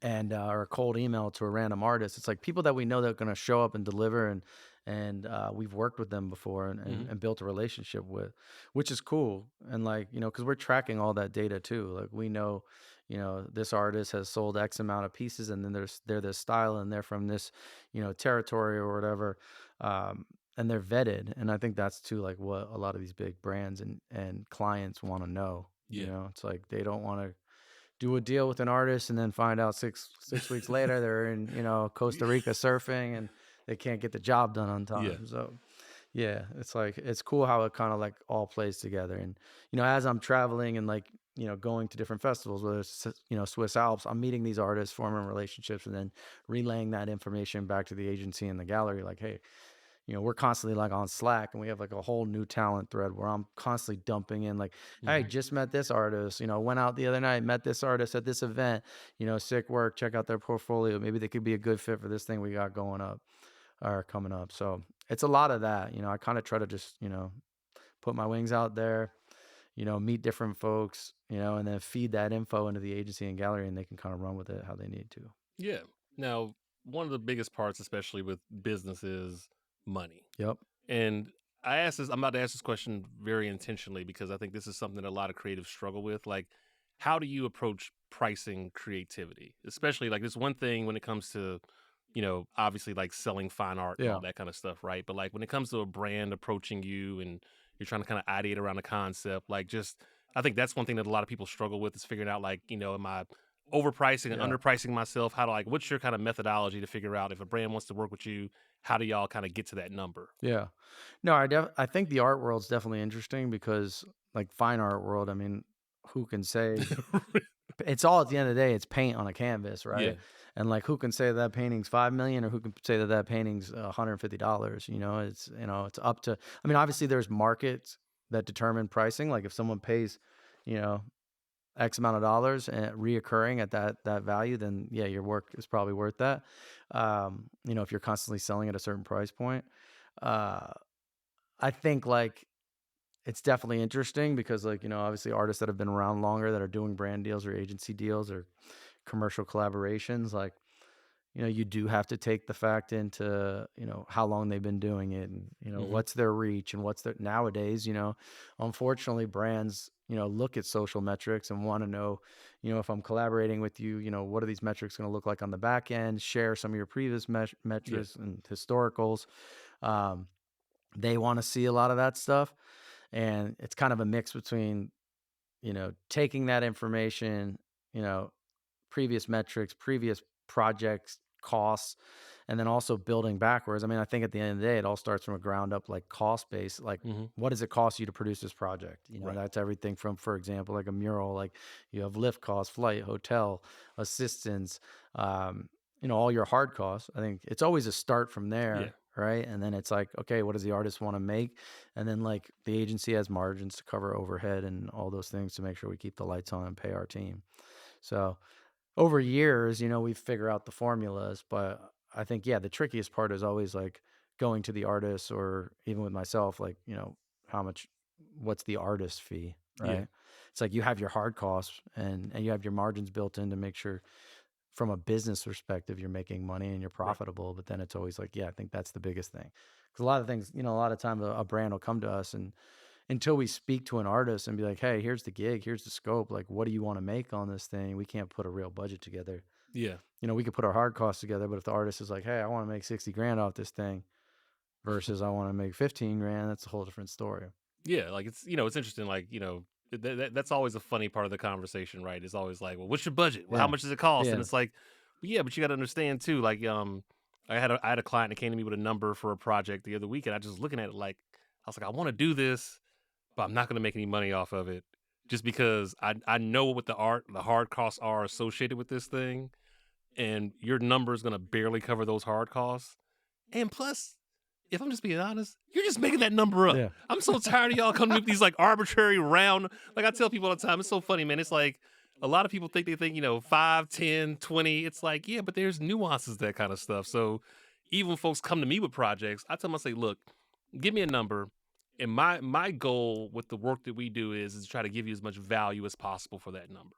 And or a cold email to a random artist. It's like people that we know that are going to show up and deliver, and we've worked with them before and, and
Hmm.
and built a relationship with, which is cool. And like because we're tracking all that data too. Like we know, this artist has sold X amount of pieces, and then they're this style, and they're from this territory or whatever. And they're vetted, and I think that's too like what a lot of these big brands and clients want to know.
Yeah.
It's like they don't want to do a deal with an artist and then find out six weeks later they're in Costa Rica surfing and they can't get the job done on
Yeah.
time. So yeah, it's like it's cool how it kind of like all plays together. And as I'm traveling and like going to different festivals, whether it's Swiss Alps, I'm meeting these artists, forming relationships, and then relaying that information back to the agency and the gallery. Like, hey, we're constantly like on Slack, and we have like a whole new talent thread where I'm constantly dumping in like, hey,
Hmm.
just met this artist, went out the other night, met this artist at this event, sick work, check out their portfolio. Maybe they could be a good fit for this thing we got going up or coming up. So it's a lot of that. I kind of try to just, put my wings out there, meet different folks, and then feed that info into the agency and gallery, and they can kind of run with it how they need to.
Yeah. Now, one of the biggest parts, especially with business, is money.
Yep.
And I'm about to ask this question very intentionally because I think this is something that a lot of creatives struggle with. Like, how do you approach pricing creativity? Especially like this one thing when it comes to, obviously like selling fine art and all
Yeah.
that kind of stuff, right? But like when it comes to a brand approaching you and you're trying to kind of ideate around a concept, like just, I think that's one thing that a lot of people struggle with is figuring out like, am I overpricing and
Yeah.
underpricing myself? How to like, what's your kind of methodology to figure out if a brand wants to work with you? How do y'all kind of get to that number?
Yeah. No, I think the art world's definitely interesting because like fine art world, I mean, who can say it's all at the end of the day, it's paint on a canvas, right?
Yeah.
And like who can say that painting's 5 million or who can say that painting's $150? It's up to, I mean, obviously there's markets that determine pricing. Like if someone pays, you know, X amount of dollars and reoccurring at that value, then yeah, your work is probably worth that. If you're constantly selling at a certain price point. Uh, I think like it's definitely interesting because like, obviously artists that have been around longer that are doing brand deals or agency deals or commercial collaborations, like, you do have to take the fact into, how long they've been doing it and,
Mhm.
what's their reach and what's their nowadays, unfortunately brands, look at social metrics and want to know, if I'm collaborating with you, what are these metrics going to look like on the back end, share some of your previous
Yeah.
metrics and historicals. Um, they want to see a lot of that stuff. And it's kind of a mix between, taking that information, you know, previous metrics, previous projects, costs, and then also building backwards. I mean, I think at the end of the day, it all starts from a ground up, like cost base. Like,
Mhm.
what does it cost you to produce this project?
Right.
That's everything from, for example, like a mural, like you have lift costs, flight, hotel, assistance, all your hard costs. I think it's always a start from
Yeah.
there. Right. And then it's like, okay, what does the artist want to make? And then like the agency has margins to cover overhead and all those things to make sure we keep the lights on and pay our team. So over years, we figure out the formulas, but I think, yeah, the trickiest part is always like going to the artist or even with myself, like, how much, what's the artist fee,
Yeah.
right? It's like you have your hard costs and you have your margins built in to make sure from a business perspective, you're making money and you're
Right.
profitable. But then it's always like, yeah, I think that's the biggest thing. Because a lot of things, a lot of times a brand will come to us and until we speak to an artist and be like, hey, here's the gig, here's the scope. Like, what do you want to make on this thing? We can't put a real budget together.
Yeah.
We could put our hard costs together, but if the artist is like, hey, I want to make 60 grand off this thing versus I want to make 15 grand, that's a whole different story.
Yeah, like it's interesting. Like that's always a funny part of the conversation, right? It's always like, well, what's your budget? Well, how
Yeah.
much does it cost? And
Yeah.
it's like, well, yeah, but you got to understand too. Like, I had a client that came to me with a number for a project the other week, and I just looking at it like, I was like, I want to do this, but I'm not going to make any money off of it, just because I know what the hard costs are associated with this thing, and your number is going to barely cover those hard costs, and plus if I'm just being honest, you're just making that number up.
Yeah.
I'm so tired of y'all coming up with these like arbitrary round. Like I tell people all the time, it's so funny, man. It's like a lot of people think they think, 5, 10, 20. It's like, yeah, but there's nuances, that kind of stuff. So even when folks come to me with projects, I tell them, I say, look, give me a number. And my goal with the work that we do is to try to give you as much value as possible for that number.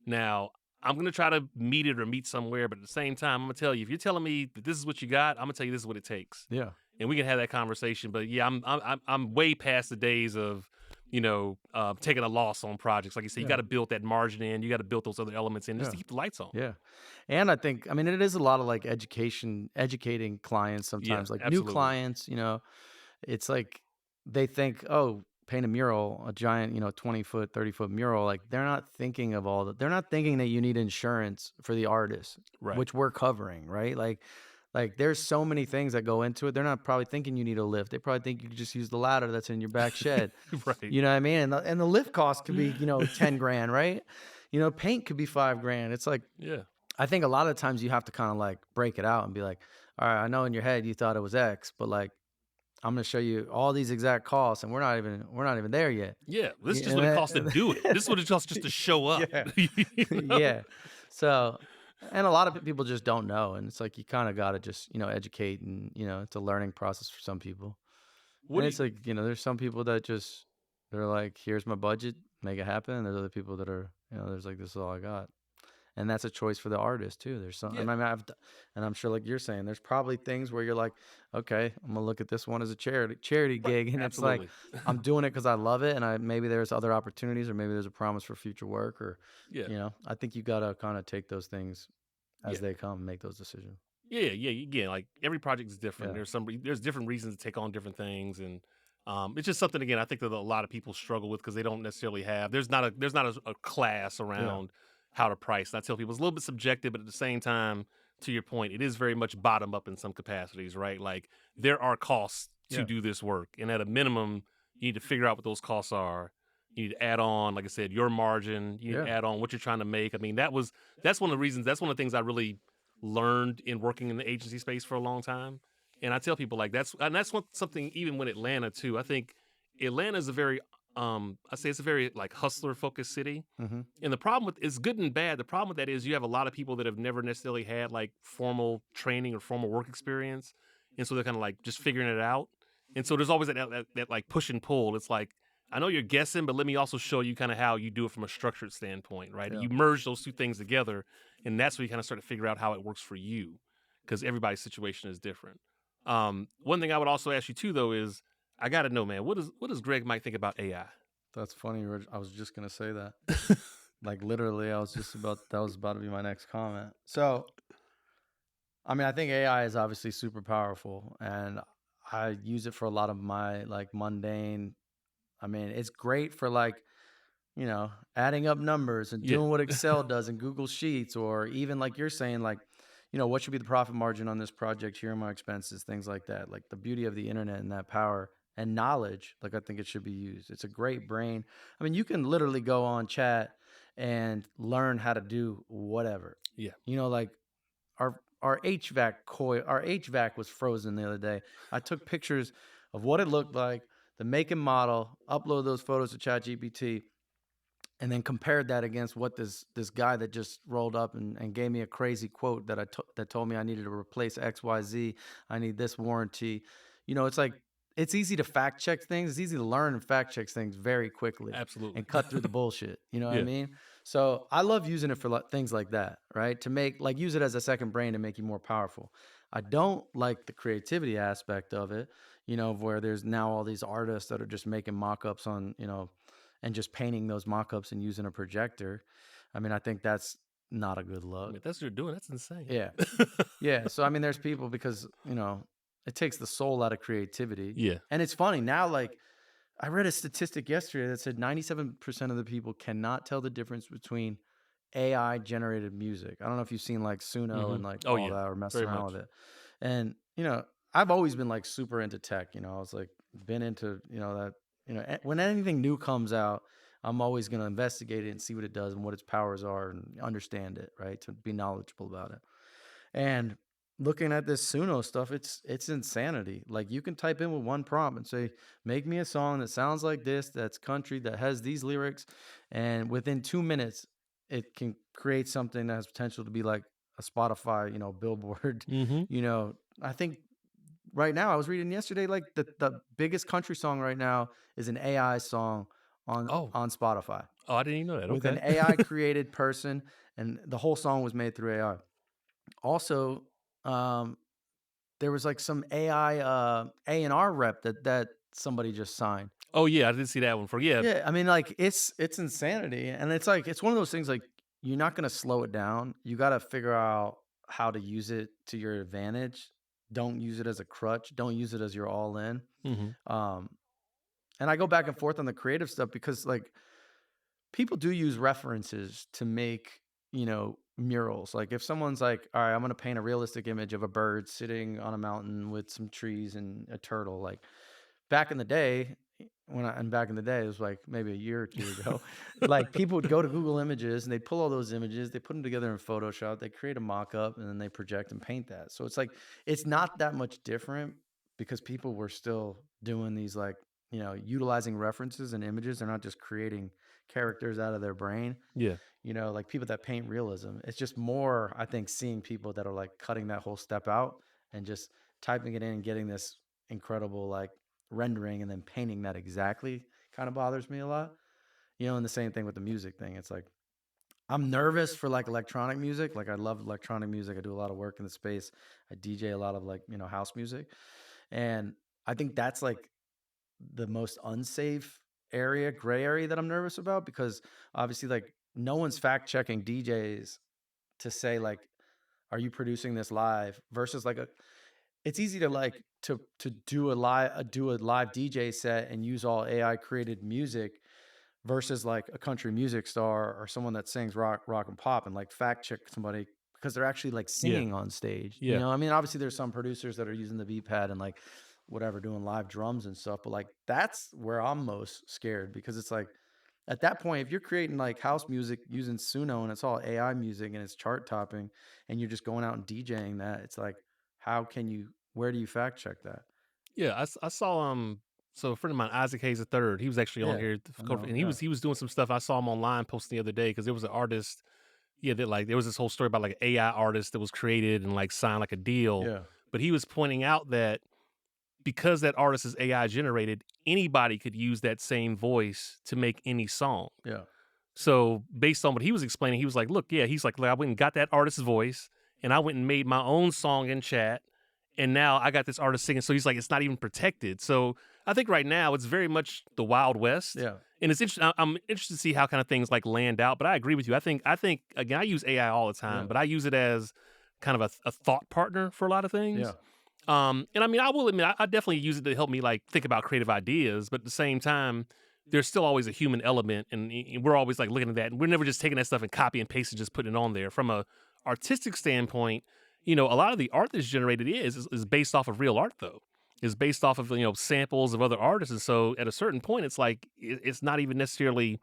Now, I'm gonna try to meet it or meet somewhere, but at the same time, I'm gonna tell you, if you're telling me that this is what you got, I'm gonna tell you this is what it takes,
Yeah.
and we can have that conversation. But yeah, I'm way past the days of taking a loss on projects. Like you said, you got
Yeah.
to build that margin in, you got to build those other elements in just
Yeah.
to keep the lights on.
Yeah. And I think, I mean, it is a lot of like educating clients
Yeah,
sometimes, like new
absolutely.
clients, it's like they think, oh, paint a mural, a giant, 20-foot, 30-foot mural. Like they're not thinking that you need insurance for the artist,
Right.
which we're covering, right? Like there's so many things that go into it. They're not probably thinking you need a lift. They probably think you could just use the ladder that's in your back shed.
Right.
You know what I mean? And the lift cost could be, 10 grand, right? Paint could be 5 grand. It's like,
Yeah.
I think a lot of times you have to kind of like break it out and be like, all right, I know in your head you thought it was X, but like I'm going to show you all these exact costs and we're not even there yet.
Yeah. This is
Yeah,
just what it costs to do it. This is what it costs just to show up.
yeah.
You know?
Yeah. So, and a lot of people just don't know. And it's like, you kind of got to just, educate and, it's a learning process for some people.
What
And
do
it's
you
like, there's some people that just, they're like, here's my budget, make it happen. And there's other people that are, there's like, this is all I got. And that's a choice for the artist too. There's some, I
Yeah,
mean, and I'm sure, like you're saying, there's probably things where you're like, okay, I'm gonna look at this one as a charity
right.
gig, and it's like,
Absolutely.
I'm doing it because I love it, and maybe there's other opportunities, or maybe there's a promise for future work, or,
Yeah.
I think you gotta kind of take those things as
Yeah.
they come, and make those decisions.
Yeah, yeah. Again, like every project is different.
Yeah,
There's different reasons to take on different things, and it's just something, again, I think that a lot of people struggle with because they don't necessarily have. There's not a class
yeah,
around how to price. And I tell people it's a little bit subjective, but at the same time, to your point, it is very much bottom up in some capacities, right? Like there are costs to
yeah,
do this work, and at a minimum, you need to figure out what those costs are. You need to add on, like I said, your margin. You need to
yeah,
add on what you're trying to make. I mean, that's one of the reasons. That's one of the things I really learned in working in the agency space for a long time. And I tell people like something even when Atlanta too. I think Atlanta is a very I say it's a very like hustler focused city.
mm-hmm.
And the problem with it's good and bad. The problem with that is you have a lot of people that have never necessarily had like formal training or formal work experience. And so they're kind of like just figuring it out. And so there's always that like push and pull. It's like, I know you're guessing, but let me also show you kind of how you do it from a structured standpoint, right?
Yeah,
You merge those two things together, and that's where you kind of start to figure out how it works for you, because everybody's situation is different. One thing I would also ask you too, though, is I got to know, man, what does Greg Mike think about AI?
that's funny. I was just gonna say that. Like literally, that was about to be my next comment. So, I mean, I think AI is obviously super powerful, and I use it for a lot of my like mundane. I mean, it's great for like, adding up numbers and
Yeah,
doing what Excel does in Google Sheets, or even like you're saying, like, what should be the profit margin on this project? Here are my expenses, things like that. Like the beauty of the internet and that power and knowledge, like I think it should be used. It's a great brain. I mean, you can literally go on chat and learn how to do whatever.
yeah,
Like our HVAC was frozen the other day. I took pictures of what it looked like, the make and model, upload those photos to ChatGPT, and then compared that against what this guy that just rolled up and gave me a crazy quote that told me I needed to replace XYZ. I need this warranty. It's like it's easy to fact check things. It's easy to learn and fact check things very quickly
absolutely.
and cut through the bullshit. You know what I
Yeah,
mean? So I love using it for things like that, right? To make like use it as a second brain to make you more powerful. I don't like the creativity aspect of it, where there's now all these artists that are just making mock-ups on, and just painting those mock-ups and using a projector. I mean, I think that's not a good
I mean,
look.
if that's what you're doing, that's insane.
Yeah. Yeah. So I mean, there's people because, it takes the soul out of creativity.
Yeah.
And it's funny now, like I read a statistic yesterday that said 97% of the people cannot tell the difference between AI generated music. I don't know if you've seen like Suno and like
Oh
all
yeah,
that or messing
very
around
much.
with it. And, I've always been like super into tech, I was like been into, that, when anything new comes out, I'm always going to investigate it and see what it does and what its powers are and understand it, right? To be knowledgeable about it. And looking at this Suno stuff, it's insanity. Like you can type in with one prompt and say, "Make me a song that sounds like this, that's country, that has these lyrics," and within 2 minutes, it can create something that has potential to be like a Spotify, Billboard.
Mm-hmm.
I think right now I was reading yesterday, like the biggest country song right now is an AI song on
Oh,
on Spotify
oh, I didn't even know that.
with an
Okay.
AI created person, and the whole song was made through AI. Also, um, there was like some AI A&R rep that somebody just signed.
Oh yeah, I did see that one. For yeah,
Yeah, I mean, like it's insanity, and it's like it's one of those things like you're not gonna slow it down. You got to figure out how to use it to your advantage. Don't use it as a crutch. Don't use it as your all in.
hmm
Um, and I go back and forth on the creative stuff because like people do use references to make, murals. Like if someone's like, all right, I'm going to paint a realistic image of a bird sitting on a mountain with some trees and a turtle. Like back in the day, and back in the day, it was like maybe a year or two ago, like people would go to Google Images and they'd pull all those images, they put them together in Photoshop, they create a mock up and then they project and paint that. So it's like, it's not that much different because people were still doing these like, utilizing references and images. They're not just creating characters out of their brain,
yeah,
like people that paint realism. It's just more, I think, seeing people that are like cutting that whole step out and just typing it in and getting this incredible like rendering and then painting that exactly kind of bothers me a lot. And the same thing with the music thing. It's like I'm nervous for like electronic music. Like I love electronic music. I do a lot of work in the space. I DJ a lot of like, house music. And I think that's like the most unsafe area, gray area that I'm nervous about because obviously like no one's fact checking DJs to say like, are you producing this live versus like it's easy to like to do a live DJ set and use all AI created music versus like a country music star or someone that sings rock and pop and like fact check somebody because they're actually like
yeah,
singing on stage.
yeah.
I mean, obviously there's some producers that are using the V pad and like whatever doing live drums and stuff, but like that's where I'm most scared because it's like at that point if you're creating like house music using Suno and it's all AI music and it's chart topping and you're just going out and DJing that, it's like where do you fact check that?
Yeah, I saw so a friend of mine, Isaac Hayes III, he was actually on
Yeah,
here
I know.
and
Yeah.
he was doing some stuff. I saw him online posting the other day because there was an artist, yeah, that like there was this whole story about like an AI artist that was created and like signed like a deal.
Yeah.
But he was pointing out that because that artist is AI generated, anybody could use that same voice to make any song.
Yeah.
So based on what he was explaining, he was like, "Look, yeah." He's like, "I went and got that artist's voice, and I went and made my own song in chat, and now I got this artist singing." So he's like, "It's not even protected." So I think right now it's very much the Wild West,
Yeah.
and it's interesting. I'm interested to see how kind of things like land out. But I agree with you. I think again, I use AI all the time,
Yeah.
but I use it as kind of a thought partner for a lot of
Yeah.
things. And I mean, I will admit, I definitely use it to help me like think about creative ideas, but at the same time, there's still always a human element, and we're always like looking at that, and we're never just taking that stuff and copy and paste and just putting it on there. From a artistic standpoint, a lot of the art that's generated is based off of real art, though. Is based off of samples of other artists, and so at a certain point, it's like it's not even necessarily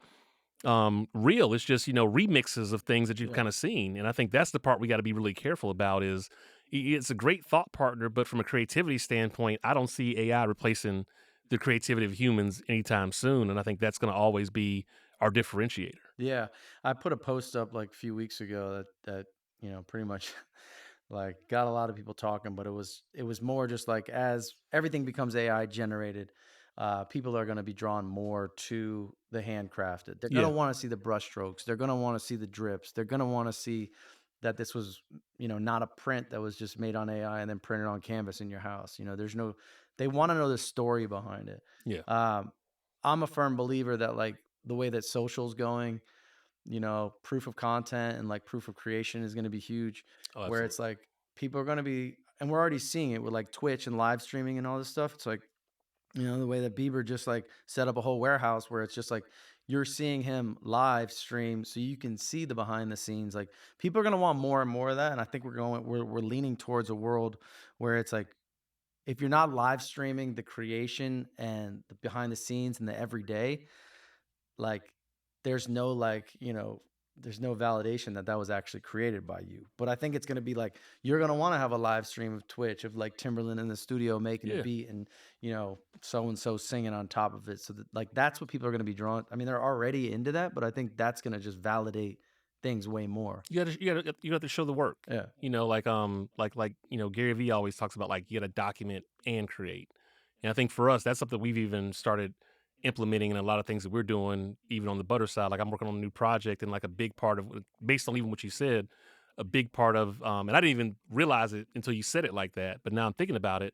real. It's just remixes of things that you've
Yeah.
kind of seen, and I think that's the part we got to be really careful about. Is it's a great thought partner, but from a creativity standpoint, I don't see AI replacing the creativity of humans anytime soon, and I think that's going to always be our differentiator.
Yeah. I put a post up like a few weeks ago that pretty much like got a lot of people talking, but it was more just like as everything becomes AI generated, people are going to be drawn more to the handcrafted. They're going to
Yeah.
want to see the brushstrokes. They're going to want to see the drips. They're going to want to see that this was, not a print that was just made on AI and then printed on canvas in your house. They want to know the story behind it.
Yeah.
Um, I'm a firm believer that like the way that social's going, proof of content and like proof of creation is going to be huge,
Oh,
where it's
absolutely.
like people are going to be, and we're already seeing it with like Twitch and live streaming and all this stuff. It's like, the way that Bieber just like set up a whole warehouse where it's just like you're seeing him live stream so you can see the behind the scenes. Like people are going to want more and more of that. And I think we're leaning towards a world where it's like, if you're not live streaming the creation and the behind the scenes and the everyday, like there's no there's no validation that that was actually created by you. But I think it's going to be like you're going to want to have a live stream of Twitch of like Timberland in the studio making a
Yeah.
beat and so and so singing on top of it. So that, like that's what people are going to be drawn. I mean, they're already into that, but I think that's going to just validate things way more.
You got to show the work.
Yeah.
Gary Vee always talks about like you got to document and create. And I think for us, that's something we've even started implementing in a lot of things that we're doing, even on the butter side. Like I'm working on a new project, and like a big part of, based on even what you said, a big part of, and I didn't even realize it until you said it like that. But now I'm thinking about it.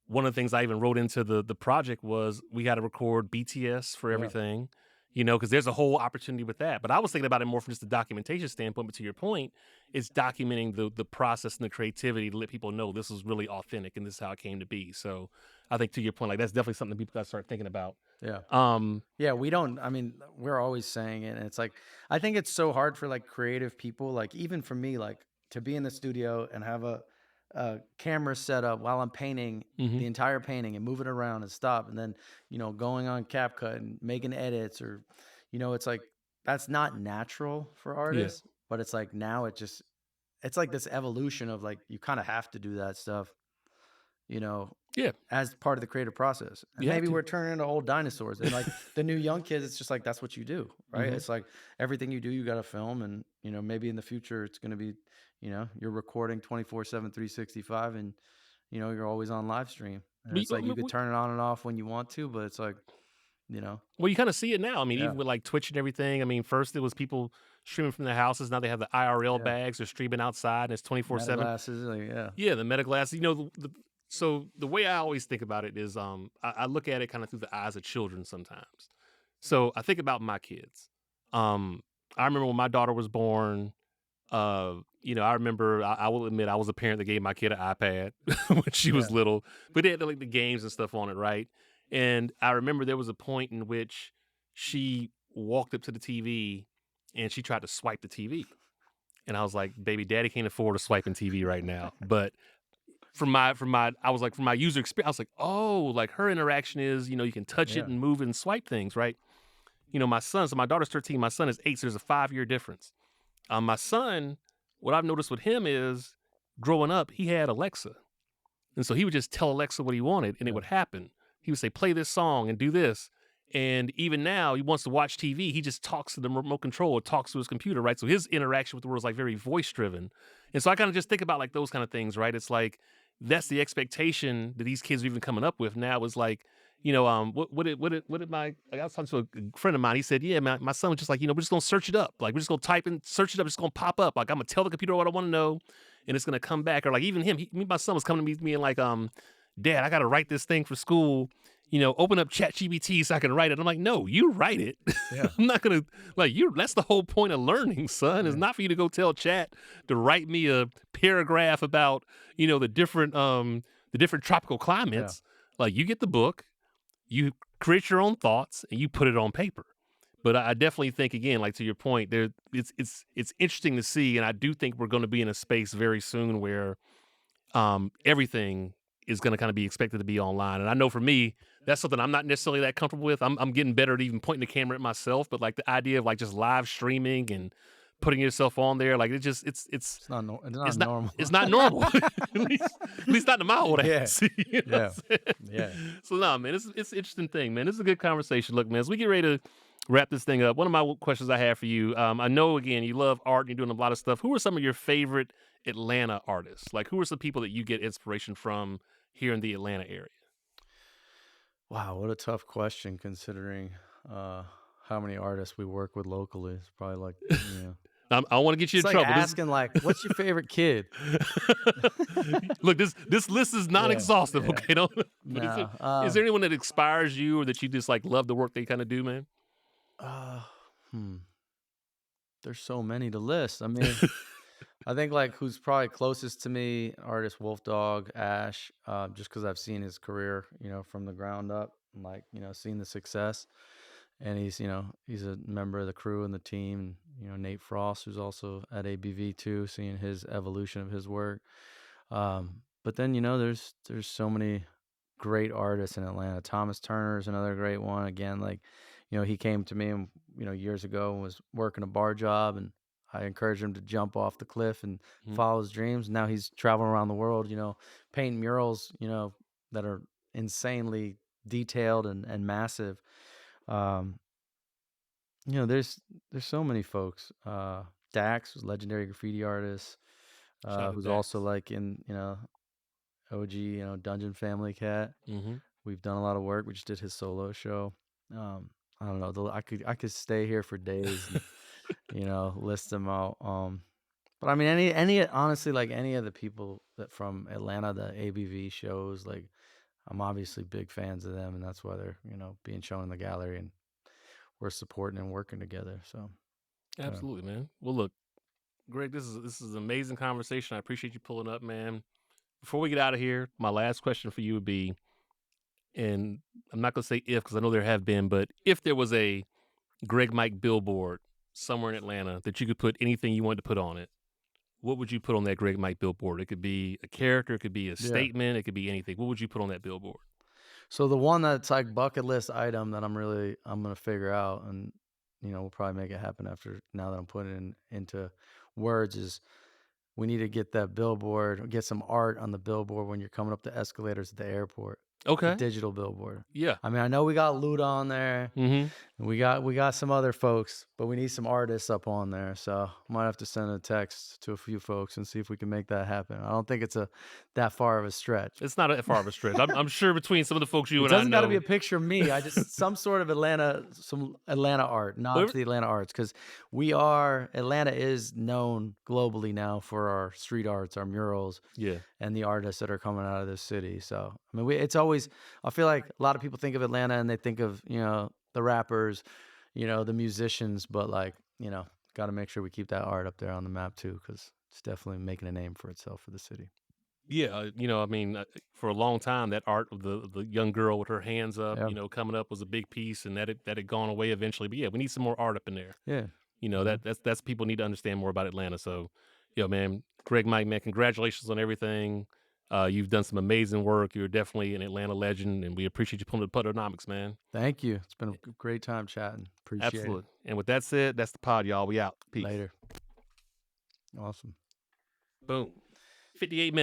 One of the things I even wrote into the project was we got to record BTS for
Yeah.
everything, because there's a whole opportunity with that. But I was thinking about it more from just the documentation standpoint. But to your point, it's documenting the process and the creativity to let people know this is really authentic and this is how it came to be. So I think to your point, like that's definitely something people got to start thinking about.
Yeah. Yeah, we're always saying it. And it's like, I think it's so hard for like creative people, like even for me, like to be in the studio and have a camera set up while I'm painting the entire painting and moving around and stop. And then, going on CapCut and making edits or, it's like, that's not natural for artists, but it's like now it's like this evolution of like, you kind of have to do that stuff,
Yeah.
as part of the creative process. And
You have
maybe
to.
we're turning into old dinosaurs. And like the new young kids, it's just like that's what you do, right? It's like everything you do, you got to film. And maybe in the future it's going to be, you're recording 24/7, 365, and you're always on live stream. And it's like you could turn it on and off when you want to, but it's like,
Well, you kind of see it now. I mean,
Yeah.
even with like Twitch and everything. I mean, first it was people streaming from their houses. Now they have the IRL bags. They're streaming outside, and it's 24/7.
glasses, like, yeah.
Yeah, the meta glasses. So the way I always think about it is, I look at it kind of through the eyes of children sometimes. So I think about my kids. I remember when my daughter was born. I remember. I will admit, I was a parent that gave my kid an iPad when she was little, but they had like the games and stuff on it, right? And I remember there was a point in which she walked up to the TV and she tried to swipe the TV, and I was like, "Baby, Daddy can't afford a swiping TV right now." But from my user experience, I was like, oh, like her interaction is, you can touch it and move it and swipe things, right? My son, so my daughter's 13, my son is 8, so there's a 5-year difference. My son, what I've noticed with him is growing up, he had Alexa. And so he would just tell Alexa what he wanted and it would happen. He would say, play this song and do this. And even now, he wants to watch TV. He just talks to the remote control or talks to his computer, right? So his interaction with the world is like very voice driven. And so I kind of just think about like those kind of things, right? It's like, that's the expectation that these kids are even coming up with now is like, what did I was talking to a friend of mine. He said, yeah, my son was just like, we're just going to search it up. Like, we're just going to type in, search it up. It's going to pop up. Like, I'm going to tell the computer what I want to know and it's going to come back. Or like even him, my son was coming to me and like, Dad, I got to write this thing for school. Open up ChatGPT so I can write it. I'm like, no, you write it.
Yeah.
I'm not going to that's the whole point of learning, son. It's not for you to go tell Chat to write me a paragraph about, the different tropical climates. Like you get the book, you create your own thoughts and you put it on paper. But I definitely think, again, like to your point, it's interesting to see. And I do think we're going to be in a space very soon where everything is going to kind of be expected to be online. And I know for me, that's something I'm not necessarily that comfortable with. I'm getting better at even pointing the camera at myself, but like the idea of like just live streaming and putting yourself on there, like it's
not normal.
It's not normal. at least not in my old ass.
Yeah.
So no, man, it's an interesting thing, man. This is a good conversation. Look, man, as we get ready to wrap this thing up, one of my questions I have for you, I know again you love art and you're doing a lot of stuff. Who are some of your favorite Atlanta artists? Like who are some people that you get inspiration from here in the Atlanta area?
Wow, what a tough question considering uh, how many artists we work with locally. It's probably like,
I want to get you
it's
in
like
trouble.
asking like, what's your favorite kid?
Look, this list is not
Yeah,
exhaustive.
yeah.
Okay, don't. But
No.
is there anyone that inspires you or that you just like love the work they kind of do, man?
Uh, hmm. There's so many to list. I mean, I think like who's probably closest to me, artist Wolf Dog, Ash, just because I've seen his career, from the ground up, and like, seeing the success. And he's a member of the crew and the team. Nate Frost, who's also at ABV too, seeing his evolution of his work. But then there's so many great artists in Atlanta. Thomas Turner is another great one. Again, like he came to me years ago and was working a bar job, and I encouraged him to jump off the cliff and
Mhm.
follow his dreams. Now he's traveling around the world, painting murals, that are insanely detailed and massive. Um, there's so many folks. Dax, legendary graffiti artist,
Shout out to
who's also
Dax.
like in OG, Dungeon Family Cat.
Hmm.
We've done a lot of work. We just did his solo show. I don't know. I could stay here for days and list them out. But I mean, any honestly, like any of the people that from Atlanta, the ABV shows, like I'm obviously big fans of them, and that's why they're being shown in the gallery, and we're supporting and working together. So yeah.
Absolutely, man. Well, look, Greg, this is an amazing conversation. I appreciate you pulling up, man. Before we get out of here, my last question for you would be, and I'm not gonna say if because I know there have been, but if there was a Greg Mike billboard somewhere in Atlanta that you could put anything you wanted to put on it, what would you put on that Greg Mike billboard? It could be a character, it could be a
Yeah.
statement, it could be anything. What would you put on that billboard?
So the one that's like bucket list item that I'm gonna figure out, and we'll probably make it happen after now that I'm putting it into words, is we need to get that billboard, get some art on the billboard when you're coming up the escalators at the airport. A
Okay.
digital billboard.
Yeah.
I mean, I know we got Luda on there,
Mm-hmm.
and we got some other folks, but we need some artists up on there. So I might have to send a text to a few folks and see if we can make that happen. I don't think it's that far of a stretch.
It's not a far of a stretch. I'm sure between some of the folks you
It
and I
doesn't got to be
know.
a picture of me. I just some sort of some Atlanta art, nod
Whatever-
to the Atlanta arts, because Atlanta is known globally now for our street arts, our murals,
Yeah.
and the artists that are coming out of this city. So I mean, it's always. I feel like a lot of people think of Atlanta and they think of the rappers, the musicians, but like got to make sure we keep that art up there on the map too, because it's definitely making a name for itself for the city.
Yeah, I mean, for a long time, that art of the young girl with her hands up,
Yeah,
coming up was a big piece, and that had gone away eventually. But yeah, we need some more art up in there.
yeah.
That's people need to understand more about Atlanta. So, man, Greg Mike, man, congratulations on everything. You've done some amazing work. You're definitely an Atlanta legend, and we appreciate you pulling the Butternomics, man.
Thank you. It's been a great time chatting. Appreciate it.
Absolutely. And with that said, that's the pod, y'all. We out. Peace.
Later. Awesome.
Boom. 58 minutes.